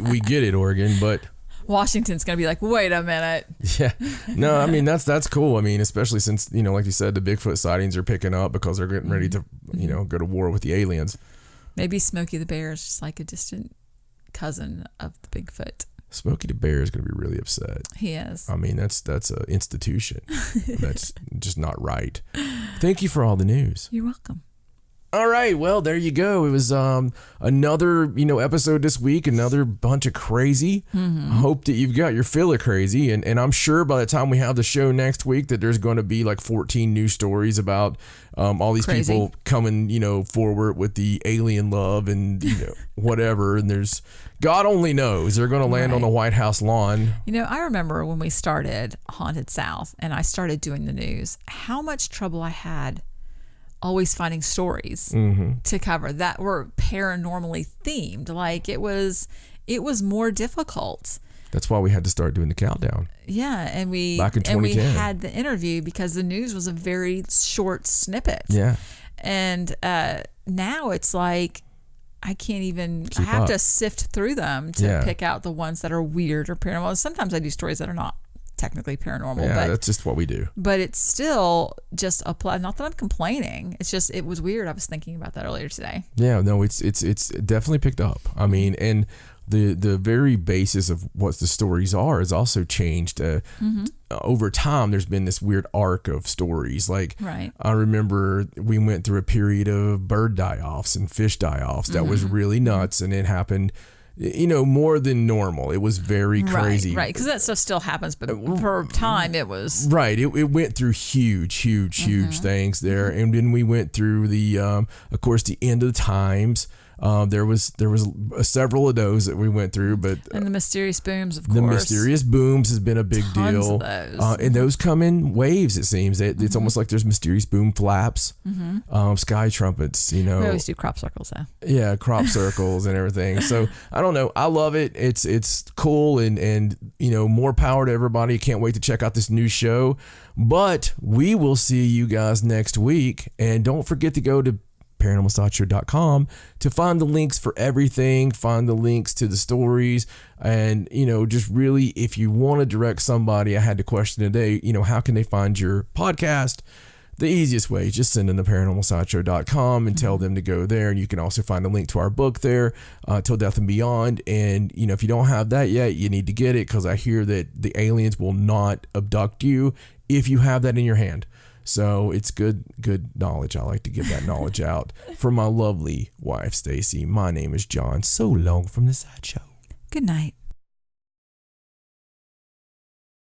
we get it, Oregon, but Washington's going to be like, wait a minute. Yeah. No, I mean, that's cool. I mean, especially since, like you said, the Bigfoot sightings are picking up because they're getting ready to, go to war with the aliens. Maybe Smokey the Bear is just like a distant cousin of the Bigfoot. Smokey the Bear is going to be really upset. He is. I mean, that's an institution. That's just not right. Thank you for all the news. You're welcome. All right, well, there you go. It was another, episode this week, another bunch of crazy. Mm-hmm. I hope that you've got your fill of crazy, and I'm sure by the time we have the show next week that there's going to be like 14 news stories about all these crazy people coming, forward with the alien love and whatever. And there's God only knows they're going to land on the White House lawn. I remember when we started Haunted South and I started doing the news, how much trouble I had always finding stories to cover that were paranormally themed. Like it was more difficult. That's why we had to start doing the countdown. Yeah, and back in 2010. We had the interview because the news was a very short snippet. Yeah. And now it's like I can't even. Keep have up. to sift through them to pick out the ones that are weird or paranormal. Sometimes I do stories that are not technically paranormal. Yeah, but that's just what we do. But it's still just not that I'm complaining. It's just, it was weird. I was thinking about that earlier today. Yeah, no, it's definitely picked up. I mean, and the very basis of what the stories are has also changed. Over time, there's been this weird arc of stories. Like, Right. I remember we went through a period of bird die-offs and fish die-offs that was really nuts, and it happened, more than normal. It was very crazy. Right, because that stuff still happens, but per time it was... Right, it went through huge things there, and then we went through the, of course, the end of the times. There was several of those that we went through, but and the mysterious booms, of course. the mysterious booms has been a big Tons deal. of those. And those come in waves. It seems it's almost like there's mysterious boom flaps, sky trumpets. We always do crop circles, though. Yeah, crop circles and everything. So I don't know. I love it. It's cool, and more power to everybody. Can't wait to check out this new show. But we will see you guys next week, and don't forget to go to paranormalsideshow.com to find the links for everything, find the links to the stories, and just really, if you want to direct somebody, I had the question today, how can they find your podcast? The easiest way is just send them to paranormalsideshow.com and tell them to go there. And you can also find a link to our book there, Till Death and Beyond. And if you don't have that yet, you need to get it, because I hear that the aliens will not abduct you if you have that in your hand. So it's good knowledge. I like to give that knowledge out. For my lovely wife, Stacey, my name is John. So long from the Sideshow. Good night.